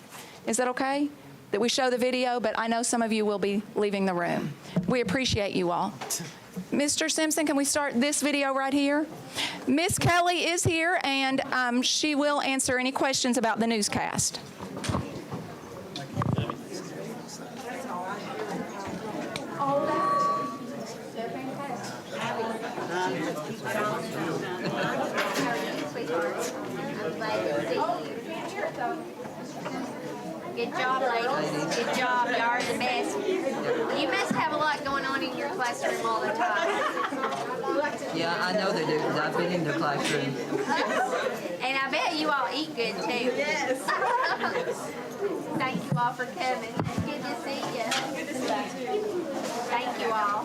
Is that okay? That we show the video, but I know some of you will be leaving the room. We appreciate you all. Mr. Simpson, can we start this video right here? Miss Kelly is here, and she will answer any questions about the newscast. Good job, ladies. Good job. You are the best. You must have a lot going on in your classroom all the time. Yeah, I know they do because I've been in their classroom. And I bet you all eat good too. Yes. Thank you all for coming. It's good to see you. Good to see you. Thank you all.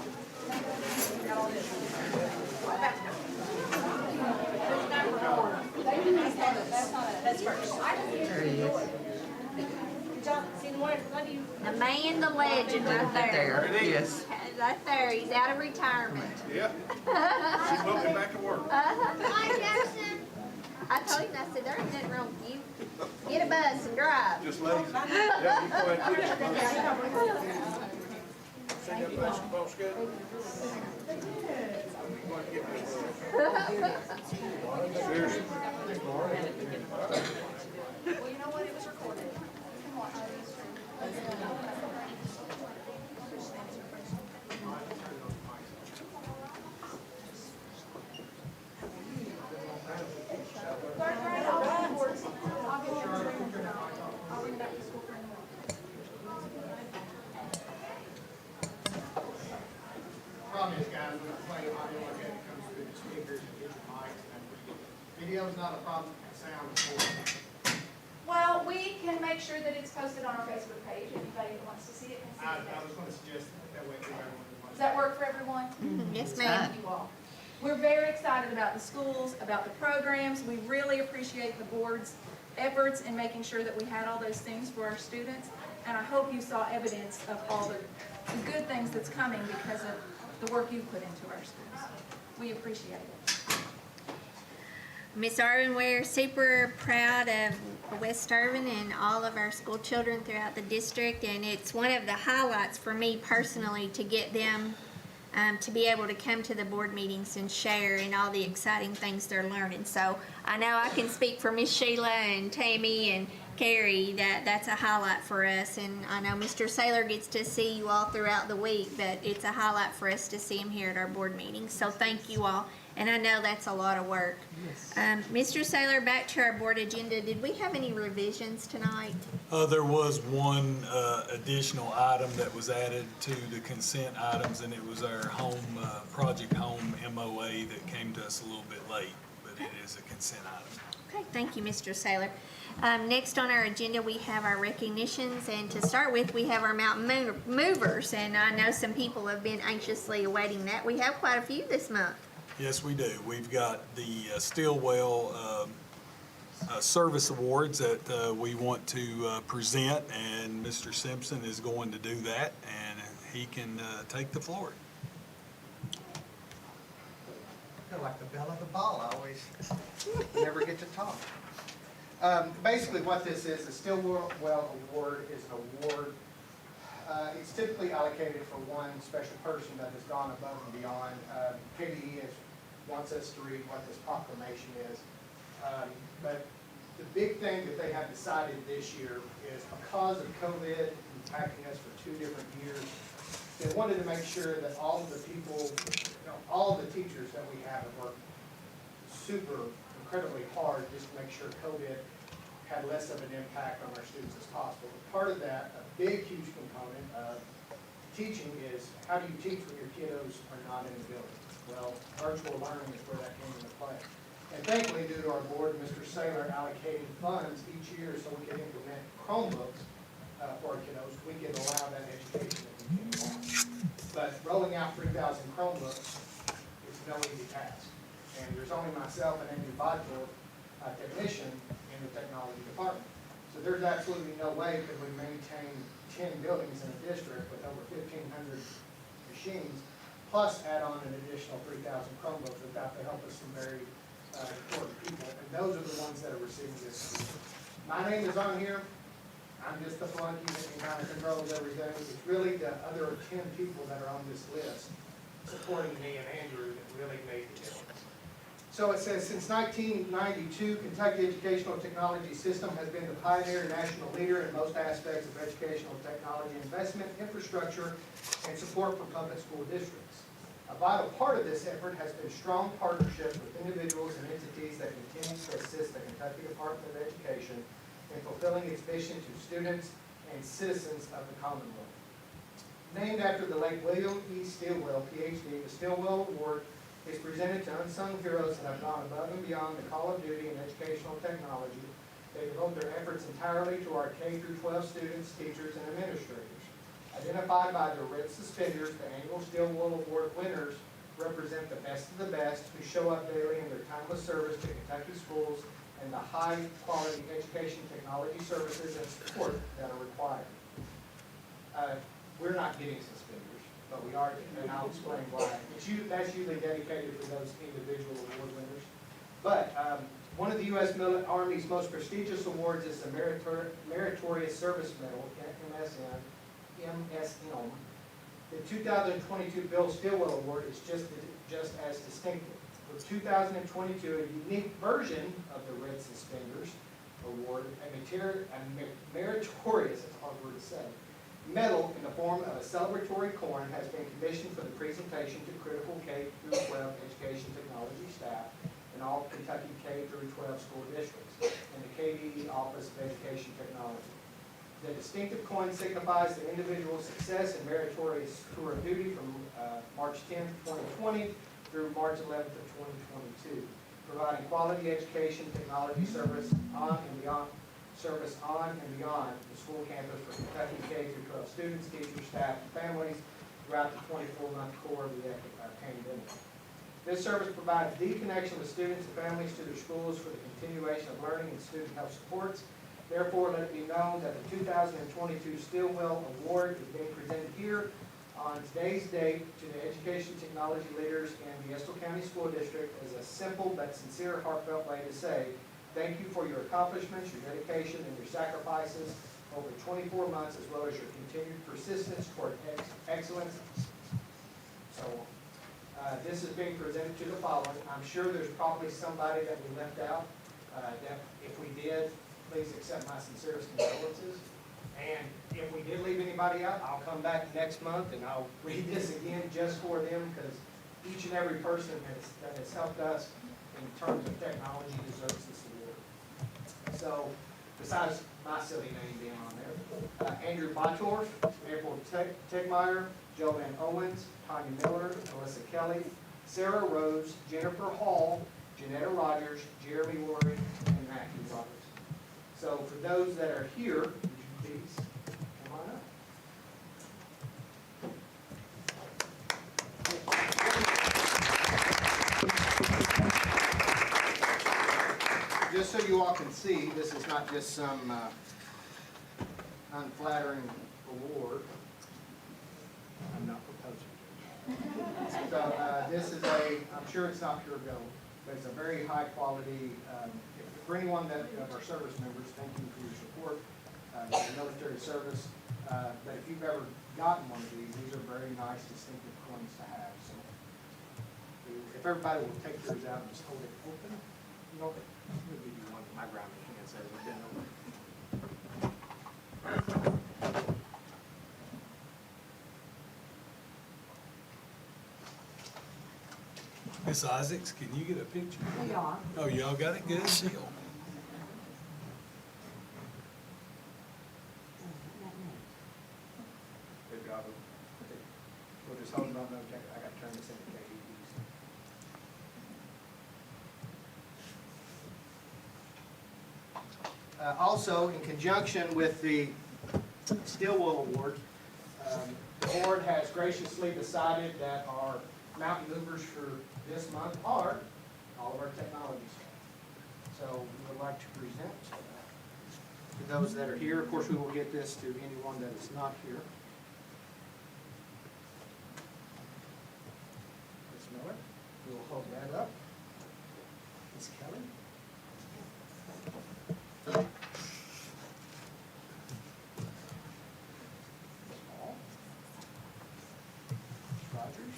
That's first. There he is. The man, the legend, right there. Yes. Right there. He's out of retirement. Yeah. She's welcome back to work. Hi, Jackson. I told him, I said, there ain't nothing wrong with you. Get a bus and drive. Just lazy. Yeah, you go ahead. See that basketball schedule? Seriously. Well, you know what? It was recorded. Come on. Problem is, guys, when I play audio like that, it comes through the speakers and hits your mics and everything. Video's not a problem, sound is horrible. Well, we can make sure that it's posted on our Facebook page. If anybody who wants to see it can see it. I was going to suggest that way for everyone who wants. Does that work for everyone? Yes, ma'am. Thank you all. We're very excited about the schools, about the programs. We really appreciate the board's efforts in making sure that we had all those things for our students. And I hope you saw evidence of all the good things that's coming because of the work you put into our schools. We appreciate it. Miss Irvin, we're super proud of West Irvin and all of our school children throughout the district, and it's one of the highlights for me personally to get them to be able to come to the board meetings and share in all the exciting things they're learning. So I know I can speak for Miss Sheila and Tammy and Carrie that that's a highlight for us, and I know Mr. Saylor gets to see you all throughout the week, but it's a highlight for us to see him here at our board meetings. So thank you all, and I know that's a lot of work. Yes. Mr. Saylor, back to our board agenda. Did we have any revisions tonight? There was one additional item that was added to the consent items, and it was our Project Home MOA that came to us a little bit late, but it is a consent item. Okay, thank you, Mr. Saylor. Next on our agenda, we have our recognitions, and to start with, we have our mountain movers, and I know some people have been anxiously awaiting that. We have quite a few this month. Yes, we do. We've got the Stillwell Service Awards that we want to present, and Mr. Simpson is going to do that, and he can take the floor. I feel like the belle of the ball. I always never get to talk. Basically what this is, the Stillwell Award is an award. It's typically allocated for one special person that has gone above and beyond. KDE wants us to read what this proclamation is. But the big thing that they have decided this year is because of COVID impacting us for 2 different years, they wanted to make sure that all of the people, all of the teachers that we have worked incredibly hard just to make sure COVID had less of an impact on our students as possible. Part of that, a big, huge component of teaching is how do you teach when your kiddos are not in the building? Well, virtual learning is where that came into play. And thankfully, due to our board, Mr. Saylor allocating funds each year so we could implement Chromebooks for our kiddos, we could allow that education that we can want. But rolling out 3,000 Chromebooks is no easy task. And there's only myself and Amy Bodville, technician in the technology department. So there's absolutely no way that we maintain 10 buildings in a district with over 1,500 machines, plus add on an additional 3,000 Chromebooks without the help of some very important people. And those are the ones that are receiving this. My name is on here. I'm just the flunky that kind of controls everything. It's really the other 10 people that are on this list supporting me and Andrew that really made the difference. So it says, since 1992, Kentucky Educational Technology System has been the pioneer and national leader in most aspects of educational technology investment, infrastructure, and support for public school districts. A vital part of this effort has been strong partnerships with individuals and entities that continue to assist the Kentucky Department of Education in fulfilling its mission to students and citizens of the Commonwealth. Named after the late William E. Stillwell, PhD, the Stillwell Award is presented to unsung heroes that have gone above and beyond the call of duty in educational technology. They devote their efforts entirely to our K-12 students, teachers, and administrators. Identified by their red suspenders, the annual Stillwell Award winners represent the best of the best who show up daily in their timeless service to Kentucky schools and the high-quality education technology services and support that are required. We're not getting suspenders, but we are, and I'll explain why. That's usually dedicated for those individual award winners. But one of the U.S. Army's most prestigious awards is the Meritorious Service Medal, MSM. The 2022 Bill Stillwell Award is just as distinctive. For 2022, a unique version of the Red Suspenders Award, a meritorious, it's a hard word to say, medal in the form of a celebratory coin has been commissioned for the presentation to critical K-12 education technology staff in all Kentucky K-12 school districts and the KDE Office of Education Technology. The distinctive coin signifies the individual's success and meritorious tour of duty from March 10th, 2020 through March 11th of 2022, providing quality education technology service on and beyond the school campus for Kentucky K-12 students, teachers, staff, and families throughout the 24-month core of the pandemic. This service provides deep connection with students and families to their schools for the continuation of learning and student health supports. Therefore, let it be known that the 2022 Stillwell Award is being presented here on today's date to the education technology leaders in the Estill County School District as a simple but sincere, heartfelt way to say thank you for your accomplishments, your dedication, and your sacrifices over 24 months, as well as your continued persistence toward excellence. So this is being presented to the following. I'm sure there's probably somebody that we left out. That if we did, please accept my sincerest condolences. And if we did leave anybody out, I'll come back next month and I'll read this again just for them, because each and every person that has helped us in terms of technology deserves this award. So, besides my silly name being on there, Andrew Botorf, April Tegmeyer, Joe Van Owens, Tanya Miller, Alyssa Kelly, Sarah Rose, Jennifer Hall, Janetta Rogers, Jeremy Worry, and Matthew Roberts. So for those that are here, would you please come on up. Just so you all can see, this is not just some unflattering award. I'm not proposing. So this is I'm sure it's not pure gold, but it's a very high quality, for anyone that of our service members, thank you for your support, your military service. But if you've ever gotten one of these are very nice, distinctive coins to have. So if everybody will take yours out and just hold it open, you know, we'll give you one. My grimy hand says it's been open. Miss Isaacs, can you get a picture? Oh, y'all got it? Good deal. Good job. We'll just hold them on. I got to turn this into KDEs. Also, in conjunction with the Stillwell Award, the board has graciously decided that our mountain movers for this month are all of our technology staff. So we would like to present to those that are here. Of course, we will get this to anyone that is not here. Ms. Miller, we will hold that up. Ms. Kelly. Rogers.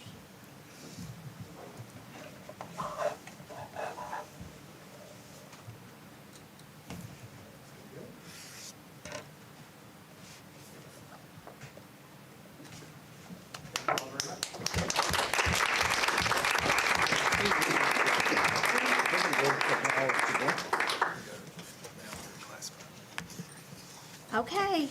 Okay,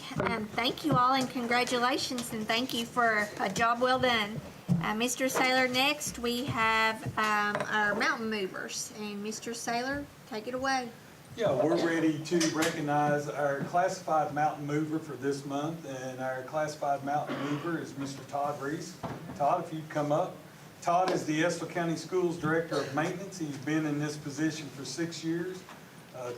thank you all and congratulations and thank you for a job well done. Mr. Saylor, next we have our mountain movers. And Mr. Saylor, take it away. Yeah, we're ready to recognize our classified mountain mover for this month, and our classified mountain mover is Mr. Todd Reese. Todd, if you'd come up. Todd is the Estill County Schools Director of Maintenance. He's been in this position for 6 years.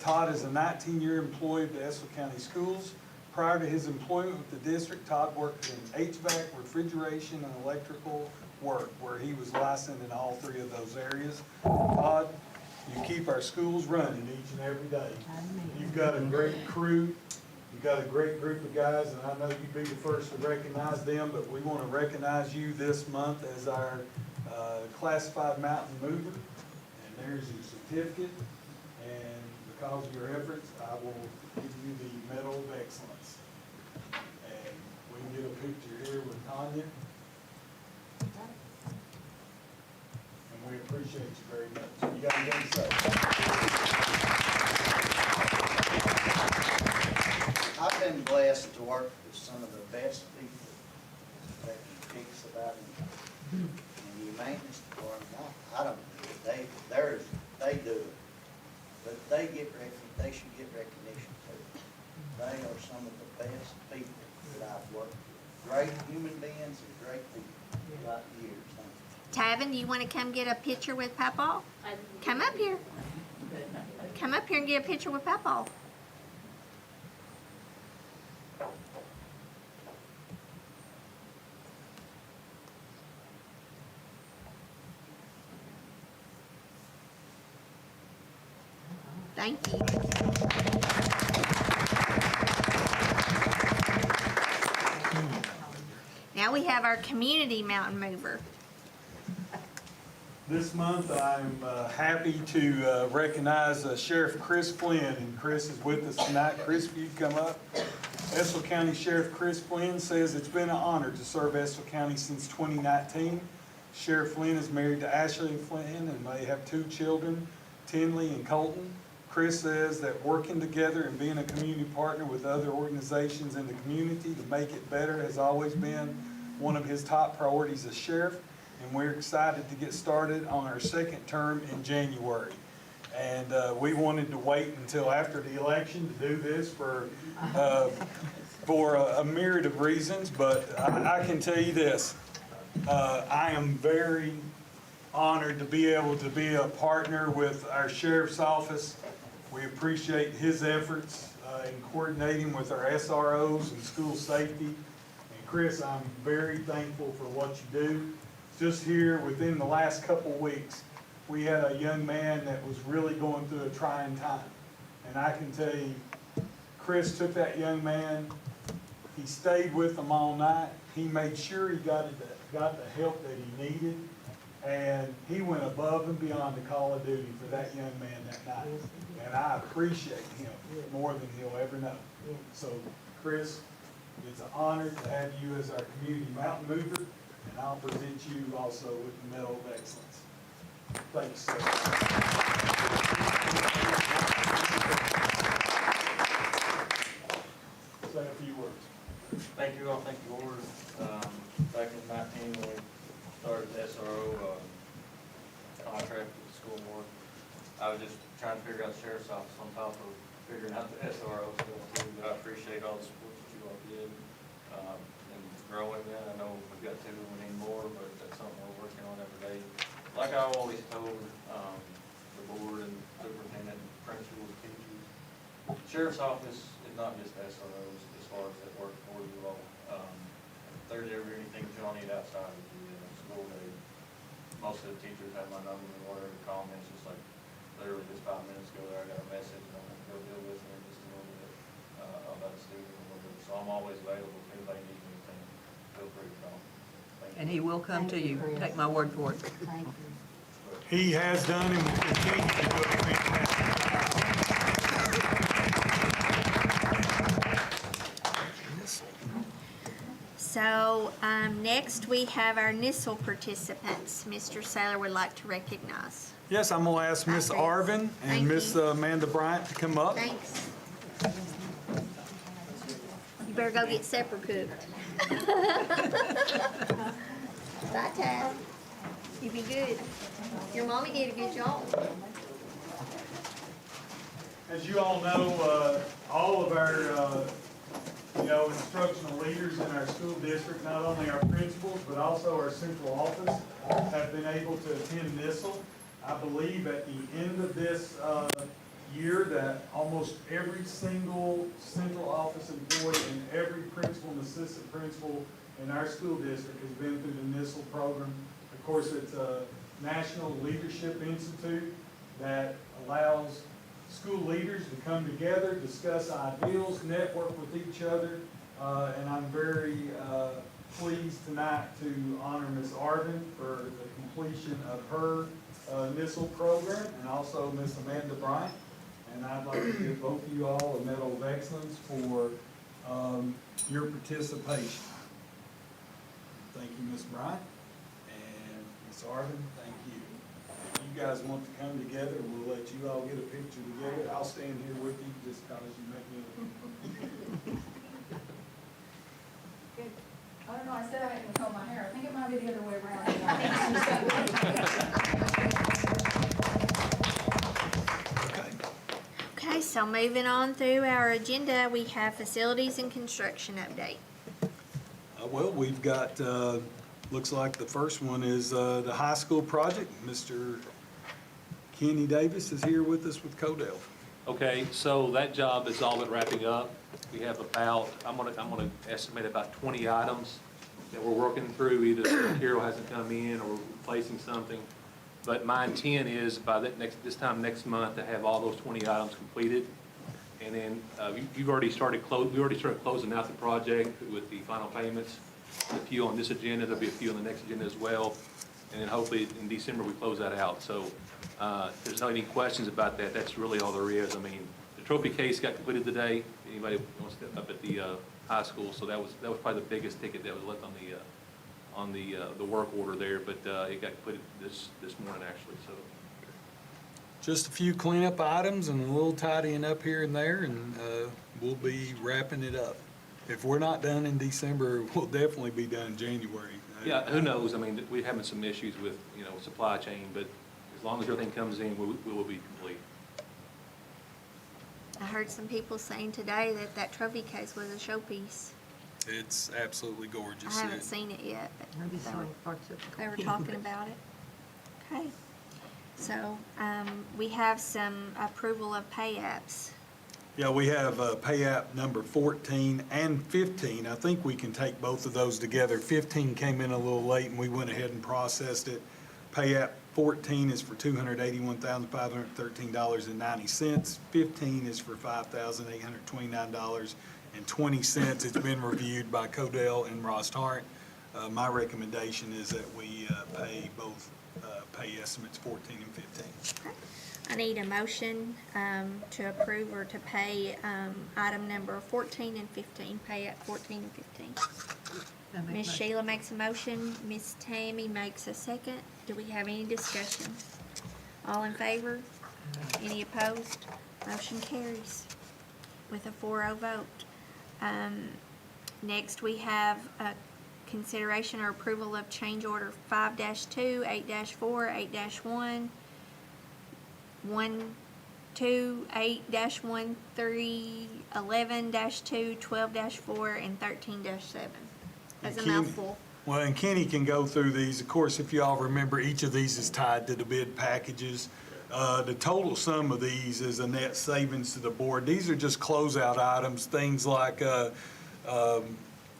Todd is a 19-year employee of the Estill County Schools. Prior to his employment with the district, Todd worked in HVAC, refrigeration, and electrical work, where he was licensed in all three of those areas. Todd, you keep our schools running each and every day. You've got a great crew. You've got a great group of guys, and I know you'd be the first to recognize them, but we want to recognize you this month as our classified mountain mover. And there's your certificate. And because of your efforts, I will give you the Medal of Excellence. And we can get a picture here with Tanya. And we appreciate you very much. You got anything to say? I've been blessed to work with some of the best people that can fix about in the maintenance department. I don't do it. They do it. But they should get recognition too. They are some of the best people that I've worked with. Great human beings and great people throughout the years. Tavin, do you want to come get a picture with Papa? Come up here. Come up here and get a picture with Papa. Thank you. Now we have our community mountain mover. This month, I'm happy to recognize Sheriff Chris Flynn, and Chris is with us tonight. Chris, if you'd come up. Estill County Sheriff Chris Flynn says it's been an honor to serve Estill County since 2019. Sheriff Flynn is married to Ashley Flynn, and they have 2 children, Tinley and Colton. Chris says that working together and being a community partner with other organizations in the community to make it better has always been one of his top priorities as sheriff. And we're excited to get started on our 2nd term in January. And we wanted to wait until after the election to do this for a myriad of reasons, but I can tell you this. I am very honored to be able to be a partner with our sheriff's office. We appreciate his efforts in coordinating with our SROs and school safety. And Chris, I'm very thankful for what you do. Just here within the last couple of weeks, we had a young man that was really going through a trying time. And I can tell you, Chris took that young man, he stayed with him all night, he made sure he got the help that he needed, and he went above and beyond the call of duty for that young man that night. And I appreciate him more than he'll ever know. So, Chris, it's an honor to have you as our community mountain mover, and I'll present you also with the Medal of Excellence. Thanks. Say a few words. Thank you all, thank you, Lord. Back in 19, when we started the SRO contract with the school board, I was just trying to figure out the sheriff's office on top of figuring out the SRO stuff too. But I appreciate all the support that you all did and growing that. I know we've got two, we need more, but that's something we're working on every day. Like I always told the board and superintendent, principals, teachers, sheriff's office is not just SROs as far as that work for you all. If there's ever anything that y'all need outside of the school day, most of the teachers have my number and whatever, call me. It's just like literally just 5 minutes ago there, I got a message and I'm gonna go deal with it just a little bit about a student or whatever. So I'm always available if anybody needs anything, feel free to call. And he will come to you. Take my word for it. He has done and will continue to do a fantastic So next we have our NISL participants. Mr. Saylor would like to recognize. Yes, I'm going to ask Miss Arvin and Miss Amanda Bryant to come up. Thanks. You better go get supper cooked. Bye, Tad. You be good. Your mommy did a good job. As you all know, all of our instructional leaders in our school district, not only our principals, but also our central office, have been able to attend NISL. I believe at the end of this year that almost every single central office employee and every principal and assistant principal in our school district has been through the NISL program. Of course, it's a National Leadership Institute that allows school leaders to come together, discuss ideals, network with each other, and I'm very pleased tonight to honor Ms. Arvin for the completion of her NISL program, and also Ms. Amanda Bryant. And I'd like to give both of you all a Medal of Excellence for your participation. Thank you, Ms. Bryant, and Ms. Arvin, thank you. If you guys want to come together, we'll let you all get a picture together. I'll stand here with you just because you make me look. Good. I don't know, I said I hadn't comb my hair. I think it might be the other way around. Okay, so moving on through our agenda, we have facilities and construction update. Well, we've got, looks like the first one is the high school project. Mr. Kenny Davis is here with us with Codell. Okay, so that job is all but wrapping up. We have about, I'm gonna estimate about 20 items that we're working through. Either the material hasn't come in or we're replacing something. But my intent is by this time next month to have all those 20 items completed. And then we already started closing out the project with the final payments. A few on this agenda, there'll be a few on the next agenda as well. And then hopefully in December we close that out. So if there's not any questions about that, that's really all there is. I mean, the trophy case got completed today. Anybody wants to step up at the high school? So that was probably the biggest ticket that was left on the work order there. But it got completed this morning actually. So. Just a few cleanup items and a little tidying up here and there, and we'll be wrapping it up. If we're not done in December, we'll definitely be done in January. Yeah, who knows? I mean, we're having some issues with, supply chain, but as long as everything comes in, we will be complete. I heard some people saying today that trophy case was a showpiece. It's absolutely gorgeous. I haven't seen it yet, but they were talking about it. Okay. So we have some approval of pay apps. Yeah, we have pay app number 14 and 15. I think we can take both of those together. 15 came in a little late and we went ahead and processed it. Pay app 14 is for $281,513.90. 15 is for $5,829.20. It's been reviewed by Codell and Ross Hart. My recommendation is that we pay both pay estimates 14 and 15. I need a motion to approve or to pay item number 14 and 15. Pay at 14 and 15. Ms. Sheila makes a motion. Ms. Tammy makes a second. Do we have any discussion? All in favor? Any opposed? Motion carries with a 4-0 vote. Next, we have a consideration or approval of change order 5-2, 8-4, 8-1, 1, 2, 8-1, 3, 11-2, 12-4, and 13-7. That's a mouthful. Well, and Kenny can go through these. Of course, if you all remember, each of these is tied to the bid packages. The total sum of these is a net savings to the board. These are just closeout items, things like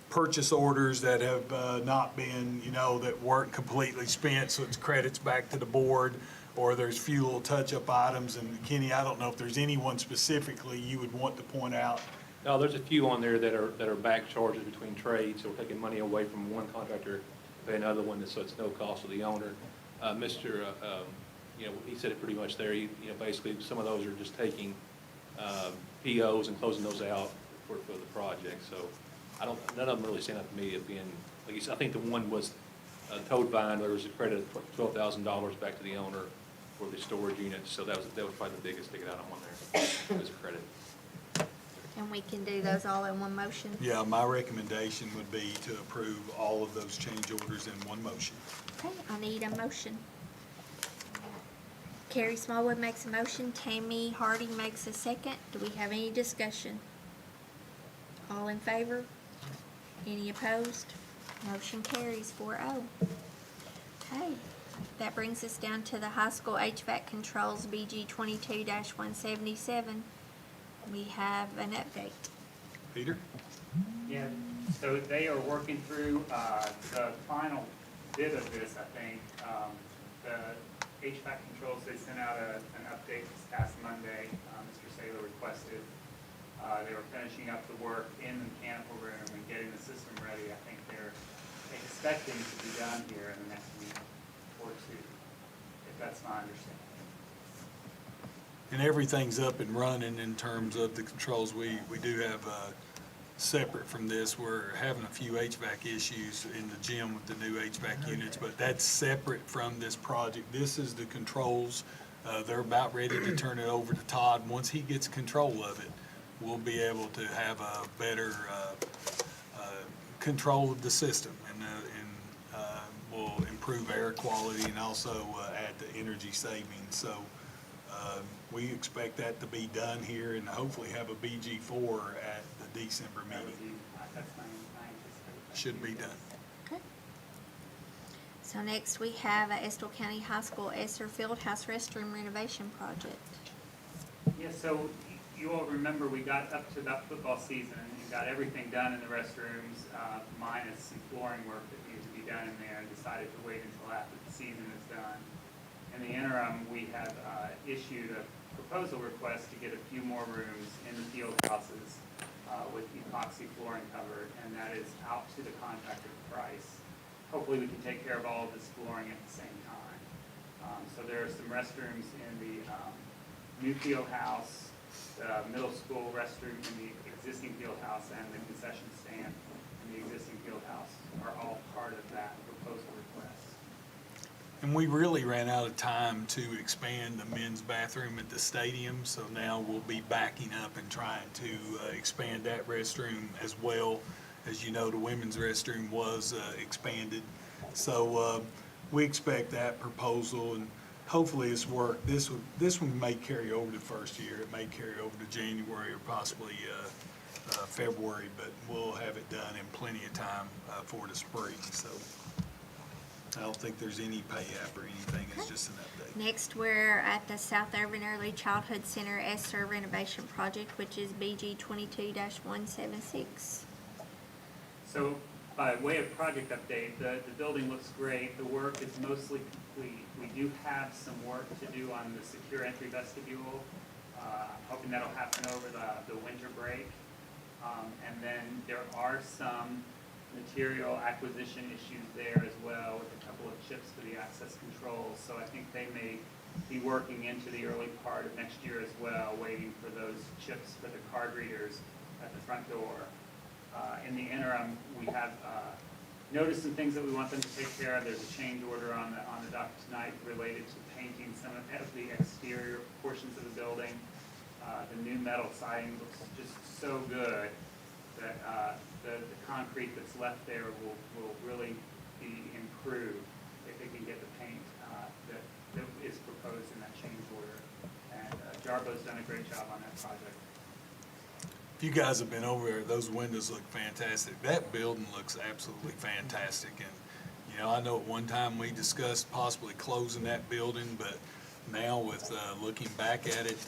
purchase orders that have not been, that weren't completely spent, so it's credits back to the board, or there's few little touch-up items. And Kenny, I don't know if there's anyone specifically you would want to point out. No, there's a few on there that are back charges between trades, so we're taking money away from one contractor to pay another one, so it's no cost to the owner. He said it pretty much there. Basically, some of those are just taking POs and closing those out for the project. So none of them really stand out to me as being, like you said, I think the one was Toad Vine, there was a credit of $12,000 back to the owner for the storage unit. So that was probably the biggest ticket item on there, was a credit. And we can do those all in one motion? Yeah, my recommendation would be to approve all of those change orders in one motion. Okay, I need a motion. Carrie Smallwood makes a motion. Tammy Hardy makes a second. Do we have any discussion? All in favor? Any opposed? Motion carries 4-0. Okay, that brings us down to the high school HVAC controls, BG 22-177. We have an update. Peter? Yeah, so they are working through the final bit of this, I think. The HVAC controls, they sent out an update this past Monday. Mr. Saylor requested. They were finishing up the work in the mechanical room and getting the system ready. I think they're expecting to be done here in the next week or two, if that's my understanding. And everything's up and running in terms of the controls. We do have, separate from this, we're having a few HVAC issues in the gym with the new HVAC units, but that's separate from this project. This is the controls. They're about ready to turn it over to Todd. Once he gets control of it, we'll be able to have a better control of the system, and will improve air quality and also add to energy savings. So we expect that to be done here and hopefully have a BG4 at the December meeting. Should be done. Okay. So next we have a Estill County High School Esser Fieldhouse restroom renovation project. Yeah, so you all remember we got up to that football season and got everything done in the restrooms, minus some flooring work that needed to be done in there, and decided to wait until after the season is done. In the interim, we have issued a proposal request to get a few more rooms in the field houses with epoxy flooring covered, and that is out to the contractor price. Hopefully we can take care of all of this flooring at the same time. So there are some restrooms in the new field house, the middle school restroom in the existing field house, and the concession stand in the existing field house are all part of that proposal request. And we really ran out of time to expand the men's bathroom at the stadium, so now we'll be backing up and trying to expand that restroom as well. As you know, the women's restroom was expanded. So we expect that proposal, and hopefully it's worked. This one may carry over to the first year. It may carry over to January or possibly February, but we'll have it done in plenty of time for the spring. So I don't think there's any pay app or anything. It's just an update. Next, we're at the South Urban Early Childhood Center ESSER renovation project, which is BG 22-176. So by way of project update, the building looks great. The work is mostly complete. We do have some work to do on the secure entry vestibule. Hoping that'll happen over the winter break. And then there are some material acquisition issues there as well, with a couple of chips for the access controls. So I think they may be working into the early part of next year as well, waiting for those chips for the card readers at the front door. In the interim, we have noticed some things that we want them to take care of. There's a change order on the docket tonight related to painting some of the exterior portions of the building. The new metal siding looks just so good that the concrete that's left there will really be improved if they can get the paint that is proposed in that change order. And Jarbo's done a great job on that project. If you guys have been over there, those windows look fantastic. That building looks absolutely fantastic. And, you know, I know at one time we discussed possibly closing that building, but now with looking back at it,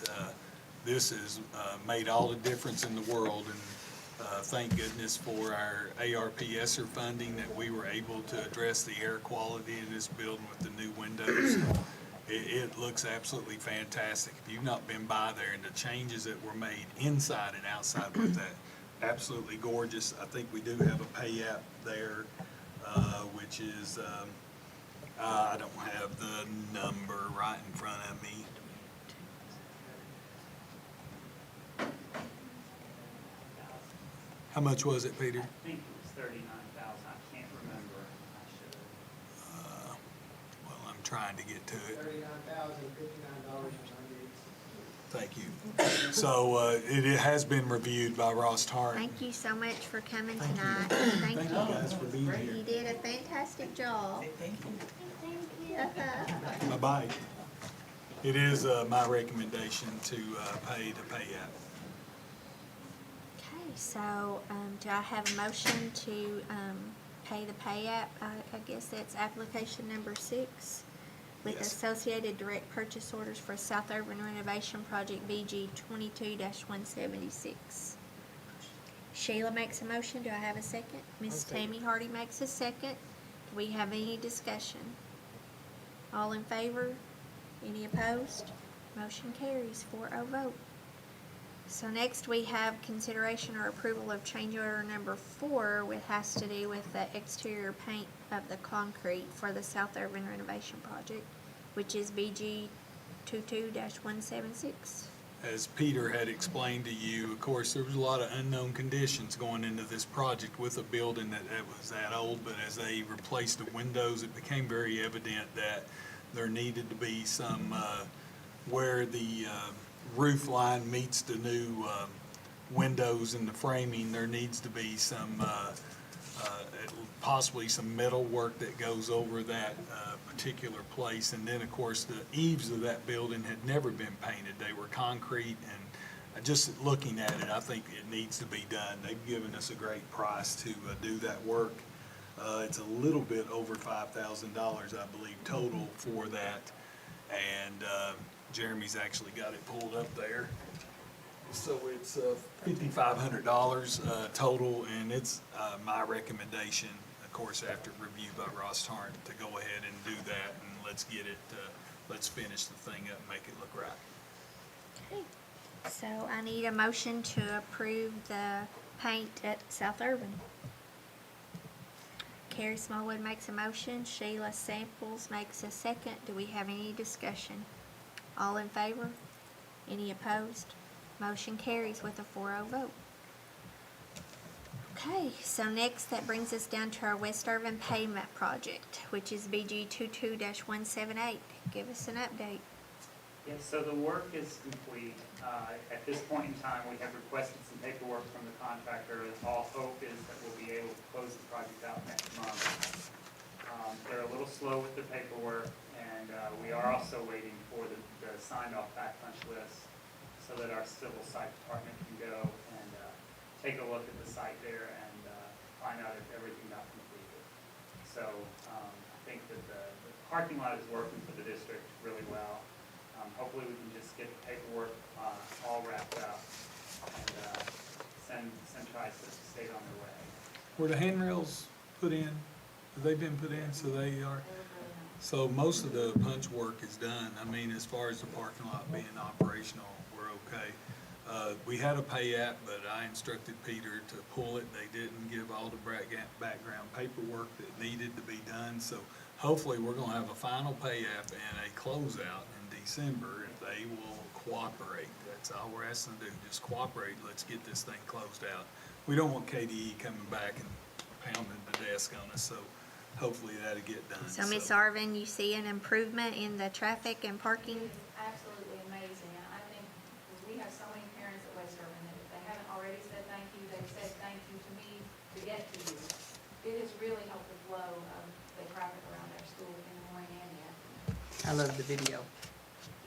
this has made all the difference in the world. And thank goodness for our ARPSer funding that we were able to address the air quality in this building with the new windows. It looks absolutely fantastic. If you've not been by there, and the changes that were made inside and outside with that, absolutely gorgeous. I think we do have a pay app there, which is, I don't have the number right in front of me. How much was it, Peter? I think it was 39,000. I can't remember. I should have. Well, I'm trying to get to it. $39,059.98. Thank you. So it has been reviewed by Ross Tartt. Thank you so much for coming tonight. Thank you guys for being here. You did a fantastic job. Thank you. Bye-bye. It is my recommendation to pay the pay app. Okay, so do I have a motion to pay the pay app? I guess that's application number 6 with Yes. associated direct purchase orders for South Urban Renovation Project BG 22-176. Sheila makes a motion. Do I have a second? Ms. Tammy Hardy makes a second. Do we have any discussion? All in favor? Any opposed? Motion carries 4-0 vote. So next we have consideration or approval of change order number 4, which has to do with the exterior paint of the concrete for the South Urban Renovation Project, which is BG 22-176. As Peter had explained to you, of course, there was a lot of unknown conditions going into this project with a building that was that old, but as they replaced the windows, it became very evident that there needed to be some, where the roof line meets the new windows and the framing, there needs to be some, possibly some metal work that goes over that particular place. And then, of course, the eaves of that building had never been painted. They were concrete, and just looking at it, I think it needs to be done. They've given us a great price to do that work. It's a little bit over $5,000, I believe, total for that. And Jeremy's actually got it pulled up there. So it's $5,500 total, and it's my recommendation, of course, after review by Ross Tartt, to go ahead and do that, and let's get it, let's finish the thing up and make it look right. Okay. So I need a motion to approve the paint at South Urban. Carrie Smallwood makes a motion. Sheila Samples makes a second. Do we have any discussion? All in favor? Any opposed? Motion carries with a 4-0 vote. Okay, so next that brings us down to our West Urban Pavement Project, which is BG 22-178. Give us an update. Yes, so the work is complete. At this point in time, we have requested some paperwork from the contractor. All hope is that we'll be able to close the project out next month. They're a little slow with the paperwork, and we are also waiting for the signed off back punch list so that our civil site department can go and take a look at the site there and find out if everything got completed. So I think that the parking lot is working for the district really well. Hopefully we can just get the paperwork all wrapped up and send Tri-State on their way. Were the handrails put in? Have they been put in? So they are. So most of the punch work is done. I mean, as far as the parking lot being operational, we're okay. We had a pay app, but I instructed Peter to pull it. They didn't give all the background paperwork that needed to be done. So hopefully we're gonna have a final pay app and a closeout in December if they will cooperate. That's all we're asking them to do, just cooperate. Let's get this thing closed out. We don't want KDE coming back and pounding the desk on us, so hopefully that'll get done. So Ms. Arvin, you see an improvement in the traffic and parking? Absolutely amazing. And I think we have so many parents at West Urban that if they haven't already said thank you, they've said thank you to me to get to you. It has really helped the flow of the traffic around our school in the morning and the afternoon. I love the video,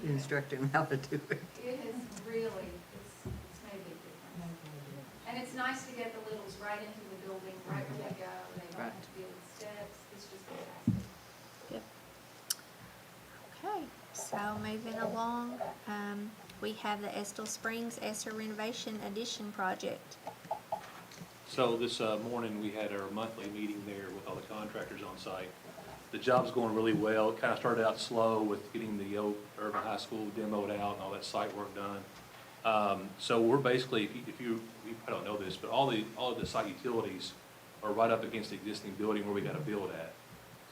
instructing them how to do it. It has really, it's made a big difference. And it's nice to get the littles right into the building, right where they go. They don't have to deal with steps. It's just fantastic. Yep. Okay, so moving along, we have the Estill Springs ESSER Renovation Addition Project. So this morning, we had our monthly meeting there with all the contractors on site. The job's going really well. It kind of started out slow with getting the old Urban High School demoed out and all that site work done. So we're basically, if you probably don't know this, but all of the site utilities are right up against the existing building where we got to build at.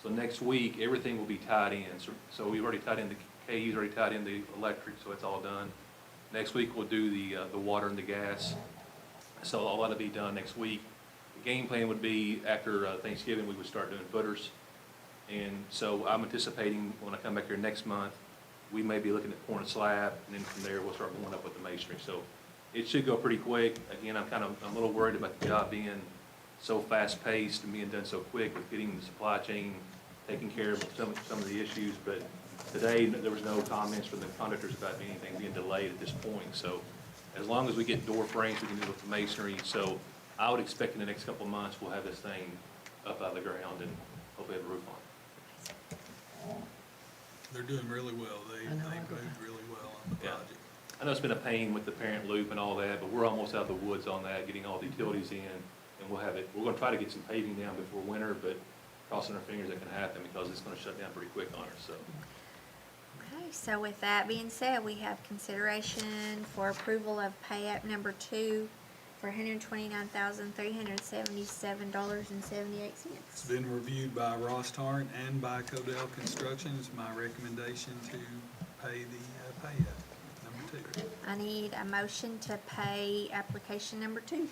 So next week, everything will be tied in. So we've already tied in the KU's already tied in the electric, so it's all done. Next week, we'll do the water and the gas. So all that'll be done next week. The game plan would be after Thanksgiving, we would start doing footers. And so I'm anticipating when I come back here next month, we may be looking at pouring a slab, and then from there, we'll start going up with the masonry. So it should go pretty quick. Again, I'm a little worried about the job being so fast-paced and being done so quick with getting the supply chain taking care of some of the issues. But today, there was no comments from the contractors about anything being delayed at this point. So as long as we get door frames, we can do with the masonry. So I would expect in the next couple of months, we'll have this thing up out of the ground and hopefully have a roof on it. They're doing really well. They moved really well on the project. I know it's been a pain with the parent loop and all that, but we're almost out of the woods on that, getting all the utilities in, and we'll have it. We're gonna try to get some paving down before winter, but crossing our fingers that can happen because it's gonna shut down pretty quick on us, so. Okay, so with that being said, we have consideration for approval of pay app number 2 for $129,377.78. It's been reviewed by Ross Tarrant and by Codell Construction. It's my recommendation to pay the pay app number 2. I need a motion to pay application number 2.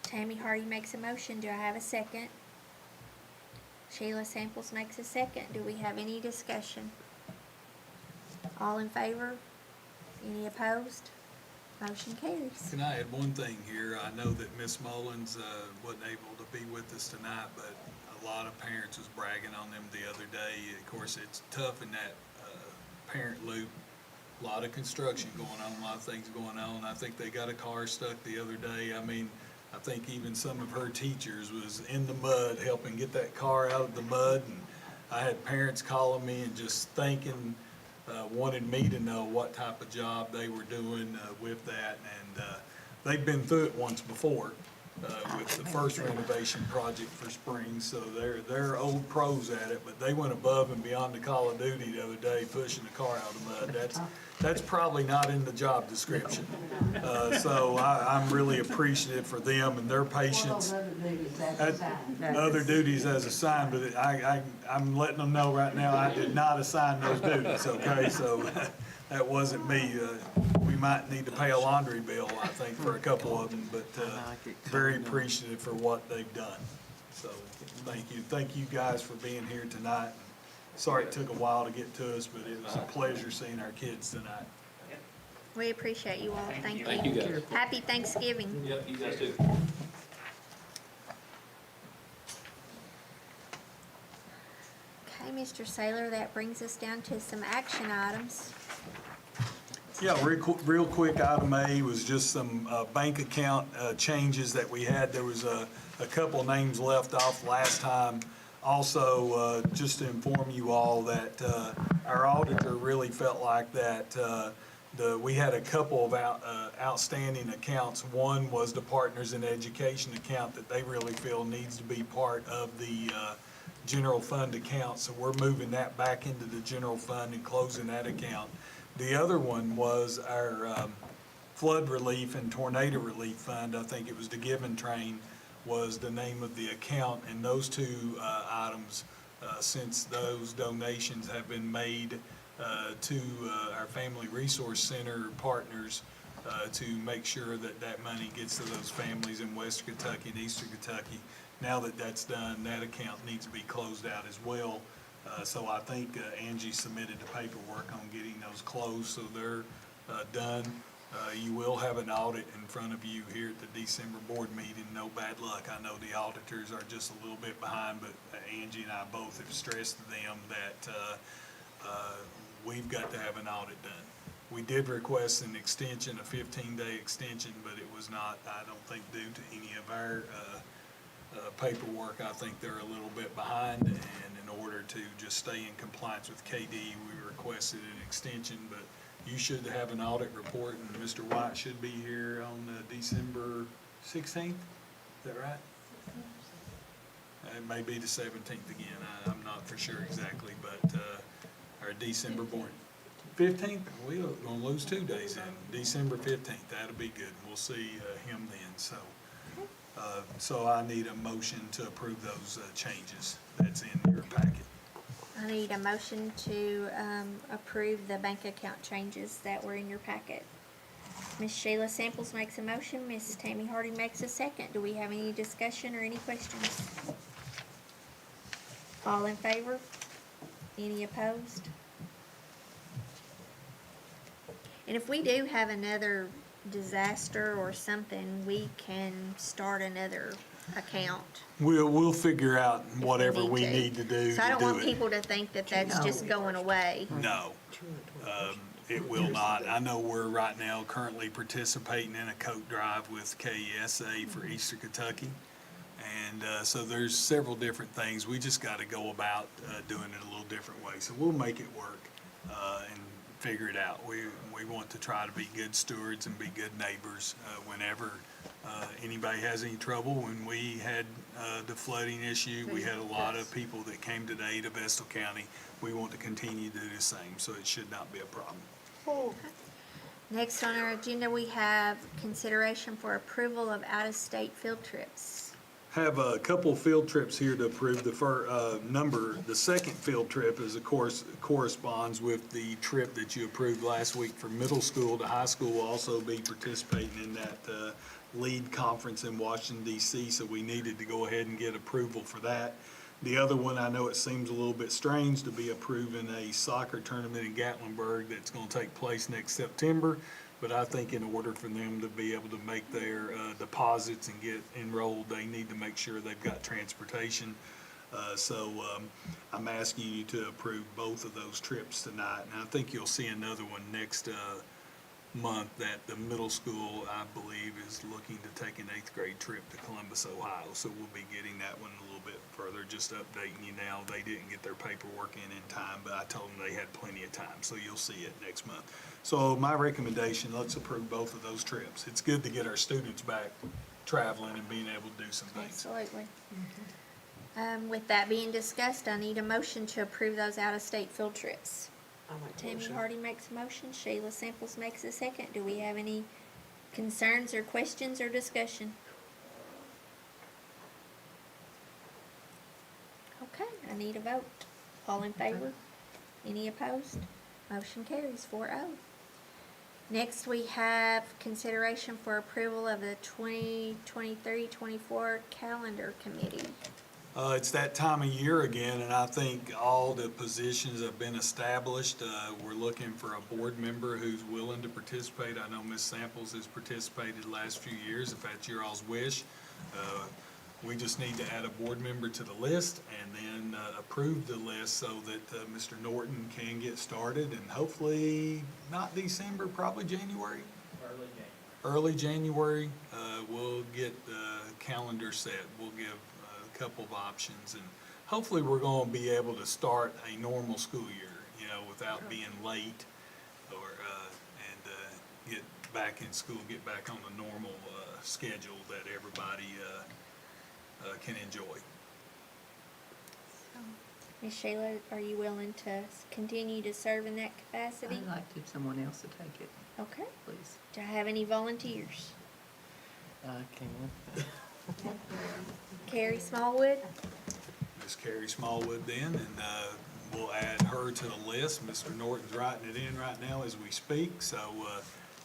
Tammy Hardy makes a motion. Do I have a second? Sheila Samples makes a second. Do we have any discussion? All in favor? Any opposed? Motion carries. Can I add one thing here? I know that Ms. Mullins wasn't able to be with us tonight, but a lot of parents was bragging on them the other day. Of course, it's tough in that parent loop. A lot of construction going on, a lot of things going on. I think they got a car stuck the other day. I mean, I think even some of her teachers was in the mud helping get that car out of the mud. And I had parents calling me and just thanking, wanted me to know what type of job they were doing with that. And they've been through it once before with the first renovation project for Springs, so they're old pros at it. But they went above and beyond the call of duty the other day, pushing the car out of the mud. That's probably not in the job description. So I'm really appreciative for them and their patience. Other duties as assigned, but I'm letting them know right now I did not assign those duties, okay? So that wasn't me. We might need to pay a laundry bill, I think, for a couple of them, but very appreciative for what they've done. So thank you. Thank you guys for being here tonight. Sorry it took a while to get to us, but it was a pleasure seeing our kids tonight. We appreciate you all. Thank you. Thank you, guys. Happy Thanksgiving. Yep, you guys too. Okay, Mr. Saylor, that brings us down to some action items. Yeah, real quick, item A was just some bank account changes that we had. There was a couple names left off last time. Also, just to inform you all that our auditor really felt like that we had a couple of outstanding accounts. One was the Partners in Education account that they really feel needs to be part of the general fund account. So we're moving that back into the general fund and closing that account. The other one was our flood relief and tornado relief fund. I think it was the Give and Train was the name of the account. And those two items, since those donations have been made, to our Family Resource Center partners to make sure that that money gets to those families in Western Kentucky and Eastern Kentucky. Now that that's done, that account needs to be closed out as well. So I think Angie submitted the paperwork on getting those closed, so they're done. You will have an audit in front of you here at the December board meeting. No bad luck. I know the auditors are just a little bit behind, but Angie and I both have stressed to them that we've got to have an audit done. We did request an extension, a 15-day extension, but it was not, I don't think, due to any of our paperwork. I think they're a little bit behind, and in order to just stay in compliance with KD, we requested an extension, but you should have an audit report, and Mr. White should be here on December 16th. Is that right? It may be the 17th again. I'm not for sure exactly, but our December board. 15th, we're going to lose 2 days in. December 15th, that'll be good. We'll see him then. So I need a motion to approve those changes that's in your packet. I need a motion to approve the bank account changes that were in your packet. Ms. Sheila Samples makes a motion. Ms. Tammy Hardy makes a second. Do we have any discussion or any questions? All in favor? Any opposed? And if we do have another disaster or something, we can start another account. We'll figure out whatever we to. need to do. So I don't want it. people to think that that's just going away. No, it will not. I know we're right now currently participating in a coat drive with KESA for Eastern Kentucky. And so there's several different things. We just got to go about doing it a little different way. So we'll make it work and figure it out. We want to try to be good stewards and be good neighbors whenever anybody has any trouble. When we had the flooding issue, we had a lot of people that came to the aid of Estill County. We want to continue to do the same, so it should not be a problem. Next on our agenda, we have consideration for approval of out-of-state field trips. Have a couple field trips here to approve. The second field trip is, of course, corresponds with the trip that you approved last week for middle school. The high school will also be participating in that lead conference in Washington, D.C., so we needed to go ahead and get approval for that. The other one, I know it seems a little bit strange to be approving a soccer tournament in Gatlinburg that's going to take place next September. But I think in order for them to be able to make their deposits and get enrolled, they need to make sure they've got transportation. So I'm asking you to approve both of those trips tonight. And I think you'll see another one next month that the middle school, I believe, is looking to take an 8th grade trip to Columbus, Ohio. So we'll be getting that one a little bit further, just updating you now. They didn't get their paperwork in time, but I told them they had plenty of time. So you'll see it next month. So my recommendation, let's approve both of those trips. It's good to get our students back traveling and being able to do some things. Absolutely. With that being discussed, I need a motion to approve those out-of-state field trips. Tammy Hardy makes a motion. Sheila Samples makes a second. Do we have any concerns or questions or discussion? Okay, I need a vote. All in favor? Any opposed? Motion carries 4-0. Next, we have consideration for approval of the 2023-24 calendar committee. It's that time of year again, and I think all the positions have been established. We're looking for a board member who's willing to participate. I know Ms. Samples has participated the last few years, if that's your all's wish. We just need to add a board member to the list and then approve the list so that Mr. Norton can get started, and hopefully not December, probably January. Early January, we'll get the calendar set. We'll give a couple of options, and hopefully we're going to be able to start a normal school year, without being late and get back in school, get back on the normal schedule that everybody can enjoy. Ms. Sheila, are you willing to continue to serve in that capacity? I'd like someone else to take it. Okay. Please. Do I have any volunteers? I can. Carrie Smallwood? Ms. Carrie Smallwood then, and we'll add her to the list. Mr. Norton's writing it in right now as we speak, so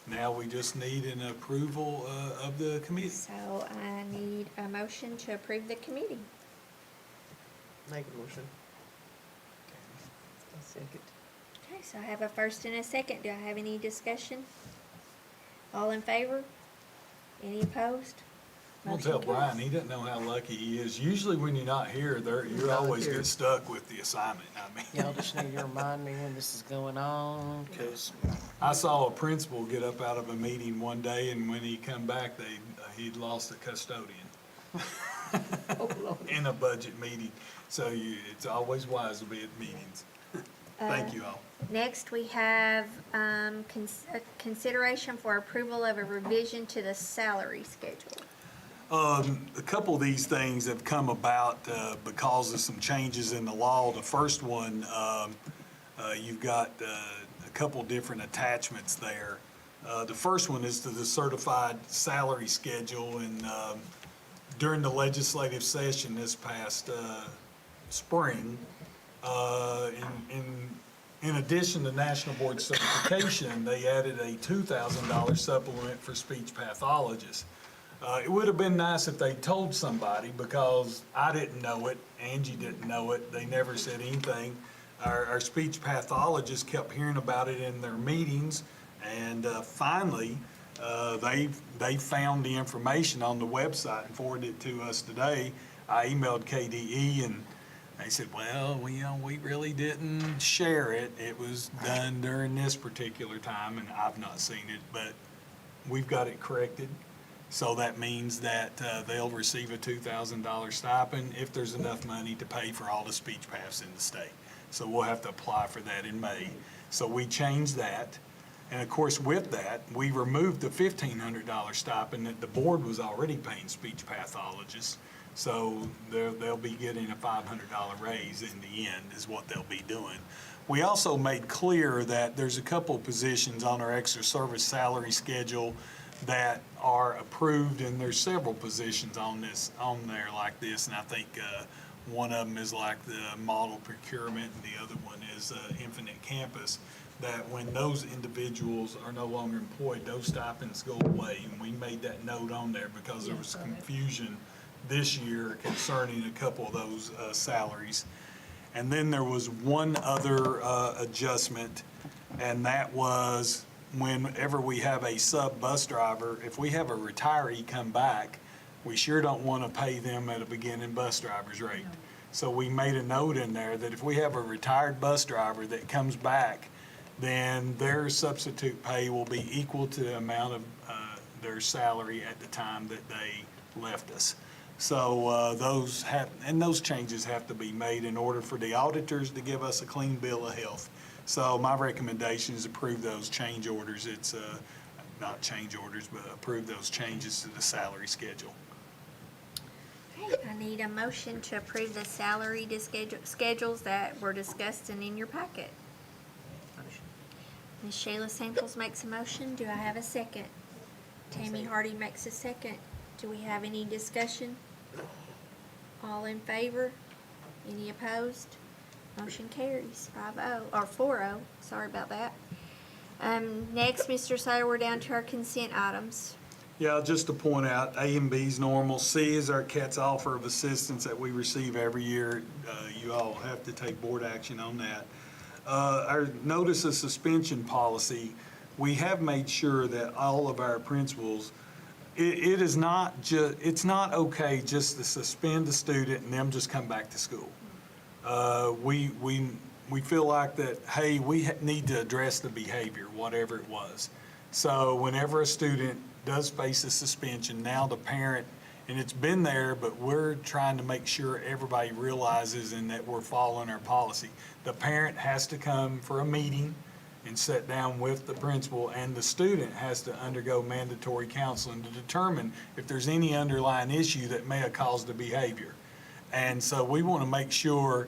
now we just need an approval of the committee. So I need a motion to approve the committee. Make a motion. A second. Okay, so I have a first and a second. Do I have any discussion? All in favor? Any opposed? I'm gonna Motion tell carries. Brian, he doesn't know how lucky he is. Usually when you're not here, you Not always here. get stuck with the assignment. I mean, Y'all just need to remind me when this is going on, because I saw a principal get up out of a meeting one day, and when he come back, he'd lost a custodian in a budget meeting. So it's always wise to be at meetings. Thank you all. Next, we have consideration for approval of a revision to the salary schedule. A couple of these things have come about because of some changes in the law. The first one, you've got a couple different attachments there. The first one is to the certified salary schedule, and during the legislative session this past spring, in addition to National Board certification, they added a $2,000 supplement for speech pathologists. It would have been nice if they told somebody, because I didn't know it, Angie didn't know it, they never said anything. Our speech pathologists kept hearing about it in their meetings, and finally, they found the information on the website and forwarded it to us today. I emailed KDE, and they said, well, we really didn't share it. It was done during this particular time, and I've not seen it, but we've got it corrected. So that means that they'll receive a $2,000 stipend if there's enough money to pay for all the speech paths in the state. So we'll have to apply for that in May. So we changed that. And of course, with that, we removed the $1,500 stipend that the board was already paying speech pathologists. So they'll be getting a $500 raise in the end is what they'll be doing. We also made clear that there's a couple of positions on our extra service salary schedule that are approved, and there's several positions on there like this, and I think one of them is like the model procurement, and the other one is Infinite Campus, that when those individuals are no longer employed, those stipends go away, and we made that note on there because there was confusion this year concerning a couple of those salaries. And then there was one other adjustment, and that was whenever we have a sub-bus driver, if we have a retiree come back, we sure don't want to pay them at a beginning bus driver's rate. So we made a note in there that if we have a retired bus driver that comes back, then their substitute pay will be equal to the amount of their salary at the time that they left us. So those changes have to be made in order for the auditors to give us a clean bill of health. So my recommendation is approve those change orders. It's not change orders, but approve those changes to the salary schedule. Okay, I need a motion to approve the salary schedules that were discussed and in your packet. Ms. Shayla Samples makes a motion. Do I have a second? Tammy Hardy makes a second. Do we have any discussion? All in favor? Any opposed? Motion carries 5-0, or 4-0, sorry about that. Next, Mr. Sayer, we're down to our consent items. Yeah, just to point out, A and B is normal. C is our CAT's offer of assistance that we receive every year. You all have to take board action on that. Our notice of suspension policy, we have made sure that all of our principals, it's not okay just to suspend a student and them just come back to school. We feel like that, hey, we need to address the behavior, whatever it was. So whenever a student does face a suspension, now the parent, and it's been there, but we're trying to make sure everybody realizes and that we're following our policy. The parent has to come for a meeting and sit down with the principal, and the student has to undergo mandatory counseling to determine if there's any underlying issue that may have caused the behavior. And so we want to make sure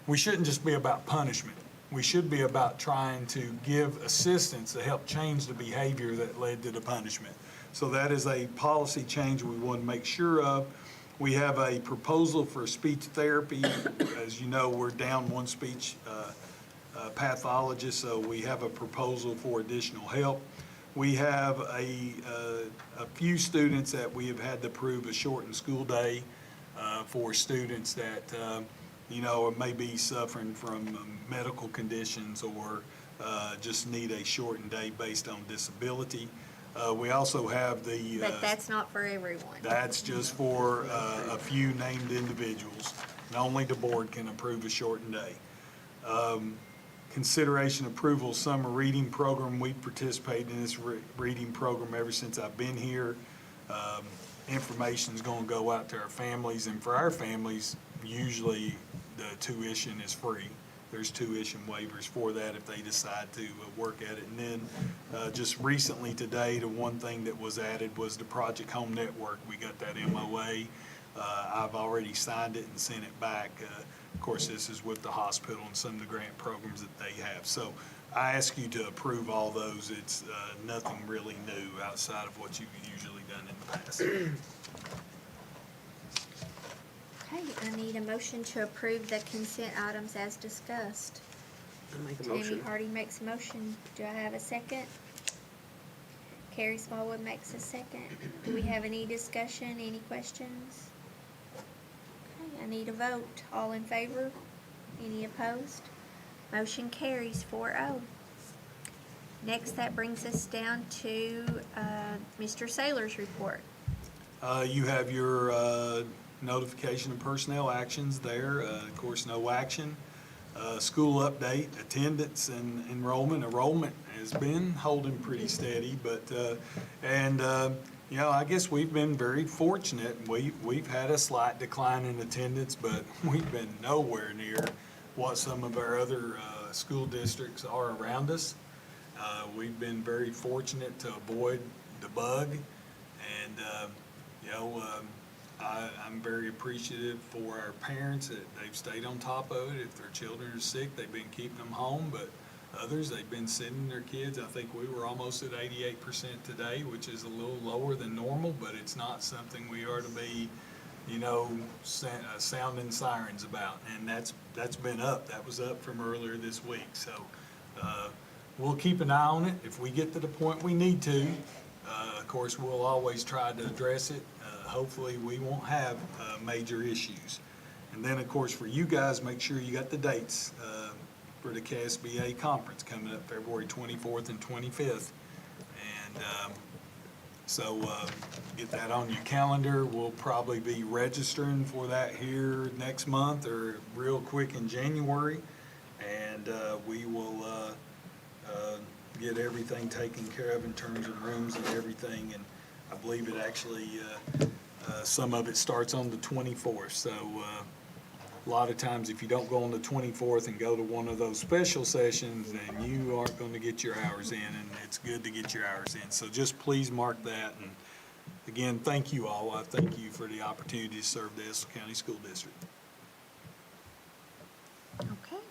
we shouldn't just be about punishment. We should be about trying to give assistance to help change the behavior that led to the punishment. So that is a policy change we want to make sure of. We have a proposal for speech therapy. As you know, we're down one speech pathologist, so we have a proposal for additional help. We have a few students that we have had to approve a shortened school day for students that, you know, may be suffering from medical conditions or just need a shortened day based on disability. We also have the. But that's not for everyone. That's just for a few named individuals, and only the board can approve a shortened day. Consideration approval summer reading program. We participated in this reading program ever since I've been here. Information is going to go out to our families, and for our families, usually the tuition is free. There's tuition waivers for that if they decide to work at it. And then just recently today, the one thing that was added was the Project Home Network. We got that MOA. I've already signed it and sent it back. Of course, this is with the hospital and some of the grant programs that they have. So I ask you to approve all those. It's nothing really new outside of what you've usually done in the past. Okay, I need a motion to approve the consent items as discussed. I make a Tammy motion. Hardy makes a motion. Do I have a second? Carrie Smallwood makes a second. Do we have any discussion, any questions? Okay, I need a vote. All in favor? Any opposed? Motion carries 4-0. Next, that brings us down to Mr. Saylor's report. You have your notification of personnel actions there. Of course, no action. School update, attendance and enrollment. Enrollment has been holding pretty steady, but, you know, I guess we've been very fortunate. We've had a slight decline in attendance, but we've been nowhere near what some of our other school districts are around us. We've been very fortunate to avoid the bug, and, you know, I'm very appreciative for our parents that they've stayed on top of it. If their children are sick, they've been keeping them home, but others, they've been sending their kids. I think we were almost at 88% today, which is a little lower than normal, but it's not something we are to be, you know, sounding sirens about. And that's been up. That was up from earlier this week. So we'll keep an eye on it. If we get to the point we need to, of course, we'll always try to address it. Hopefully, we won't have major issues. And then, of course, for you guys, make sure you got the dates for the KSBA conference coming up February 24th and 25th. And so get that on your calendar. We'll probably be registering for that here next month or real quick in January. And we will get everything taken care of in terms of rooms and everything. And I believe it actually, some of it starts on the 24th. So a lot of times if you don't go on the 24th and go to one of those special sessions, then you aren't going to get your hours in, and it's good to get your hours in. So just please mark that. And again, thank you all. I thank you for the opportunity to serve the Estill County School District. Okay.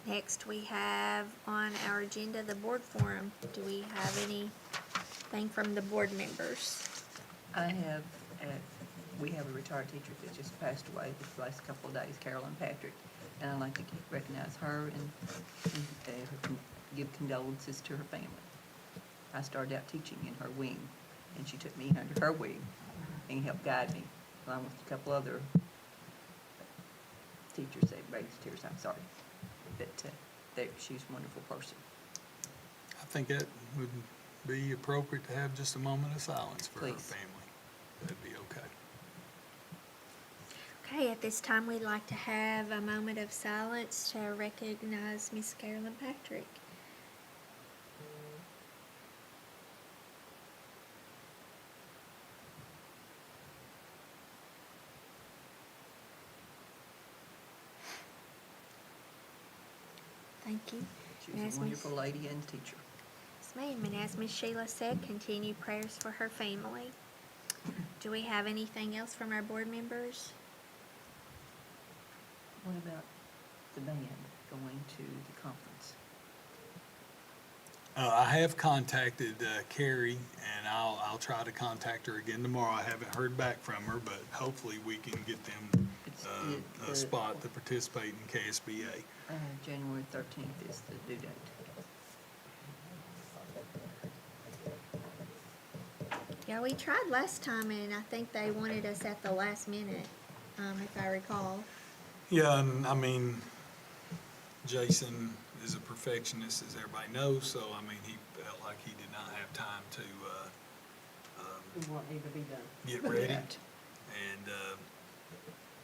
Next, we have on our agenda the board forum. Do we have anything from the board members? We have a retired teacher that just passed away this last couple of days, Carolyn Patrick, and I'd like to recognize her and give condolences to her family. I started out teaching in her wing, and she took me under her wing and helped guide me, along with a couple other teachers that raised tears. I'm sorry, but she's a wonderful person. I think that would be appropriate to have just a moment of silence for her Please. family. That'd be okay. Okay, at this time, we'd like to have a moment of silence to recognize Miss Carolyn Patrick. Thank you. She was a wonderful lady and teacher. Yes, ma'am. And as Miss Sheila said, continue prayers for her family. Do we have anything else from our board members? What about the band going to the conference? I have contacted Carrie, and I'll try to contact her again tomorrow. I haven't heard back from her, but hopefully we can get them a spot to participate in KSBA. January 13th is the due date. Yeah, we tried last time, and I think they wanted us at the last minute, if I recall. Yeah, and I mean, Jason is a perfectionist, as everybody knows, so I mean, he felt like he did not have time to Want need to be done. get ready. Right. And,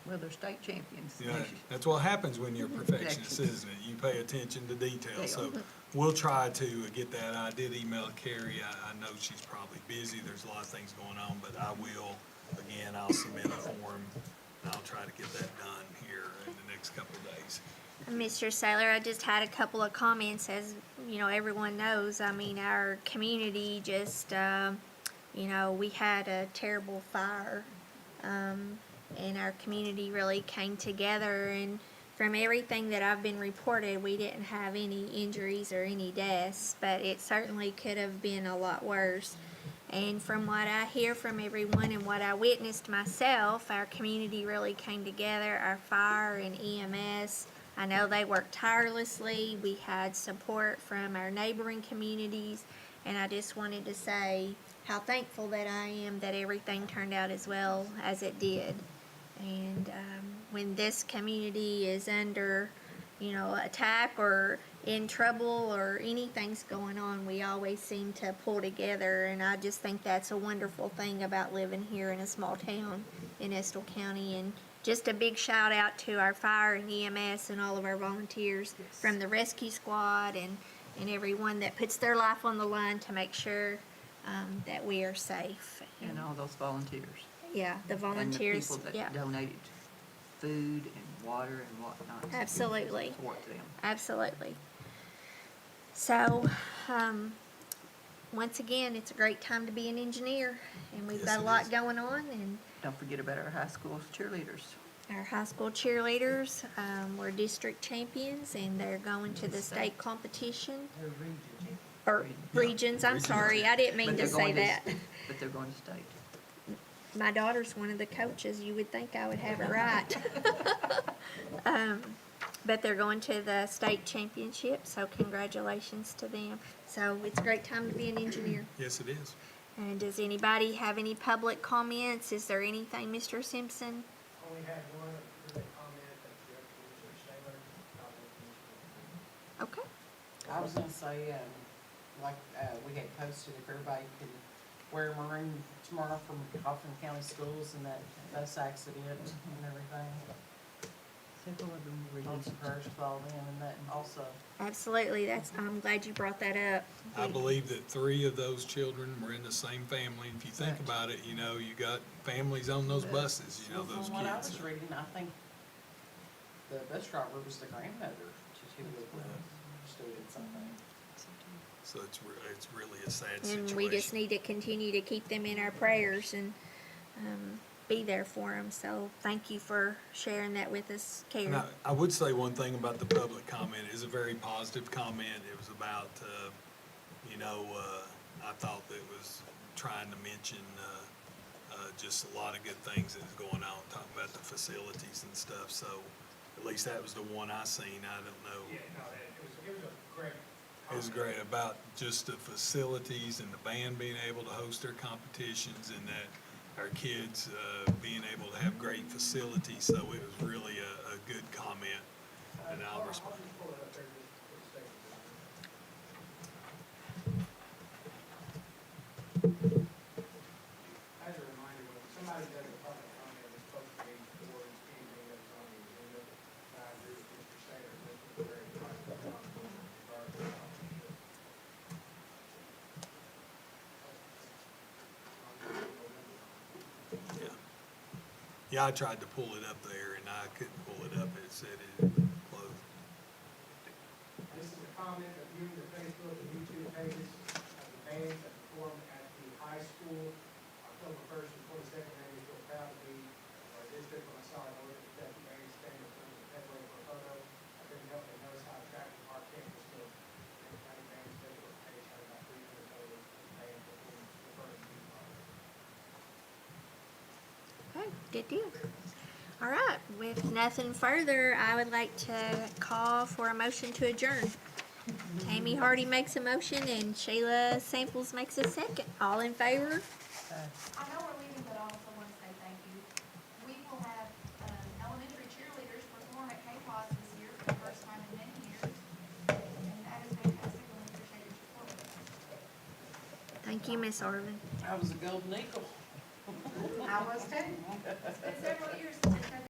Well, they're state champions. you know, that's what happens when you're a perfectionist, isn't it? You pay attention to detail. So we'll try to get that. I did email Carrie. I know she's probably busy. There's a lot of things going on, but I will, again, I'll submit a form, and I'll try to get that done here in the next couple of days. Mr. Saylor, I just had a couple of comments. As you know, everyone knows, I mean, our community just, you know, we had a terrible fire, and our community really came together, and from everything that I've been reported, we didn't have any injuries or any deaths, but it certainly could have been a lot worse. And from what I hear from everyone and what I witnessed myself, our community really came together, our fire and EMS. I know they worked tirelessly. We had support from our neighboring communities, and I just wanted to say how thankful that I am that everything turned out as well as it did. And when this community is under, you know, attack or in trouble or anything's going on, we always seem to pull together, and I just think that's a wonderful thing about living here in a small town in Estill County. And just a big shout out to our fire and EMS and all of our volunteers from the rescue squad and everyone that puts their life on the line to make sure that we are safe. And all those volunteers. Yeah, the volunteers. And the people Yeah. that donated food and water and whatnot. So Absolutely. we support them. Absolutely. So, once again, it's a great time to be an engineer, and we've got a lot going on. And Don't forget about our high school cheerleaders. our high school cheerleaders were district champions, and they're going to the state competition. Or regions, I'm sorry, I didn't mean But to they're say going that. But they're going to state. My daughter's one of the coaches, you would think I would have it right. But they're going to the state championship, so congratulations to them. So it's a great time to be an engineer. Yes, it is. And does anybody have any public comments? Is there anything, Mr. Simpson? Only had one comment that the Okay. I was gonna say, like, we had posted if everybody could wear maroon tomorrow from Kaufman County Schools and that bus accident and everything. Several of them were Thoughts and prayers with all them and that also. Absolutely, I'm glad you brought that up. I believe that 3 of those children were in the same family. If you think about it, you know, you got families on those buses, you know, those From what I kids. was reading, I think the bus driver was the grandmother to two of the students, I think. So it's really a sad And situation. we just need to continue to keep them in our prayers and be there for them. So thank you for sharing that with us, Carrie. And I would say one thing about the public comment. It is a very positive comment. It was about, you know, I thought that it was trying to mention just a lot of good things that is going on, talking about the facilities and stuff. So at least that was the one I seen. I don't know. Yeah, no, it was a great. It was great about just the facilities and the band being able to host their competitions and that our kids being able to have great facilities. So it was really a good comment, and I'll respond. As a reminder, when somebody does a public comment, it's supposed to be before anything that's on the agenda. And I agree with Mr. Saylor, this was very positive comment regarding Yeah, I tried to pull it up there, and I couldn't pull it up. It said it had been closed. This is a comment of viewing the Facebook and YouTube pages of the bands that performed at the high school October 1st and 22nd. Made me feel proud to be our district. When I saw it, I looked at the band stand in front of the February for a photo. I couldn't help but notice how attractive our campus looked. And many bands Facebook page Good deal. All right, with nothing further, I would like to call for a motion to adjourn. Tammy Hardy makes a motion and Shayla Samples makes a second. All in favor? I know we're leaving, but I also want to say thank you. We will have elementary cheerleaders perform at K-Pos this year for the first time in many years. And that is fantastic, and we appreciate your support. Thank you, Miss Arvin. I was a golden eagle. I was too. It's been several years since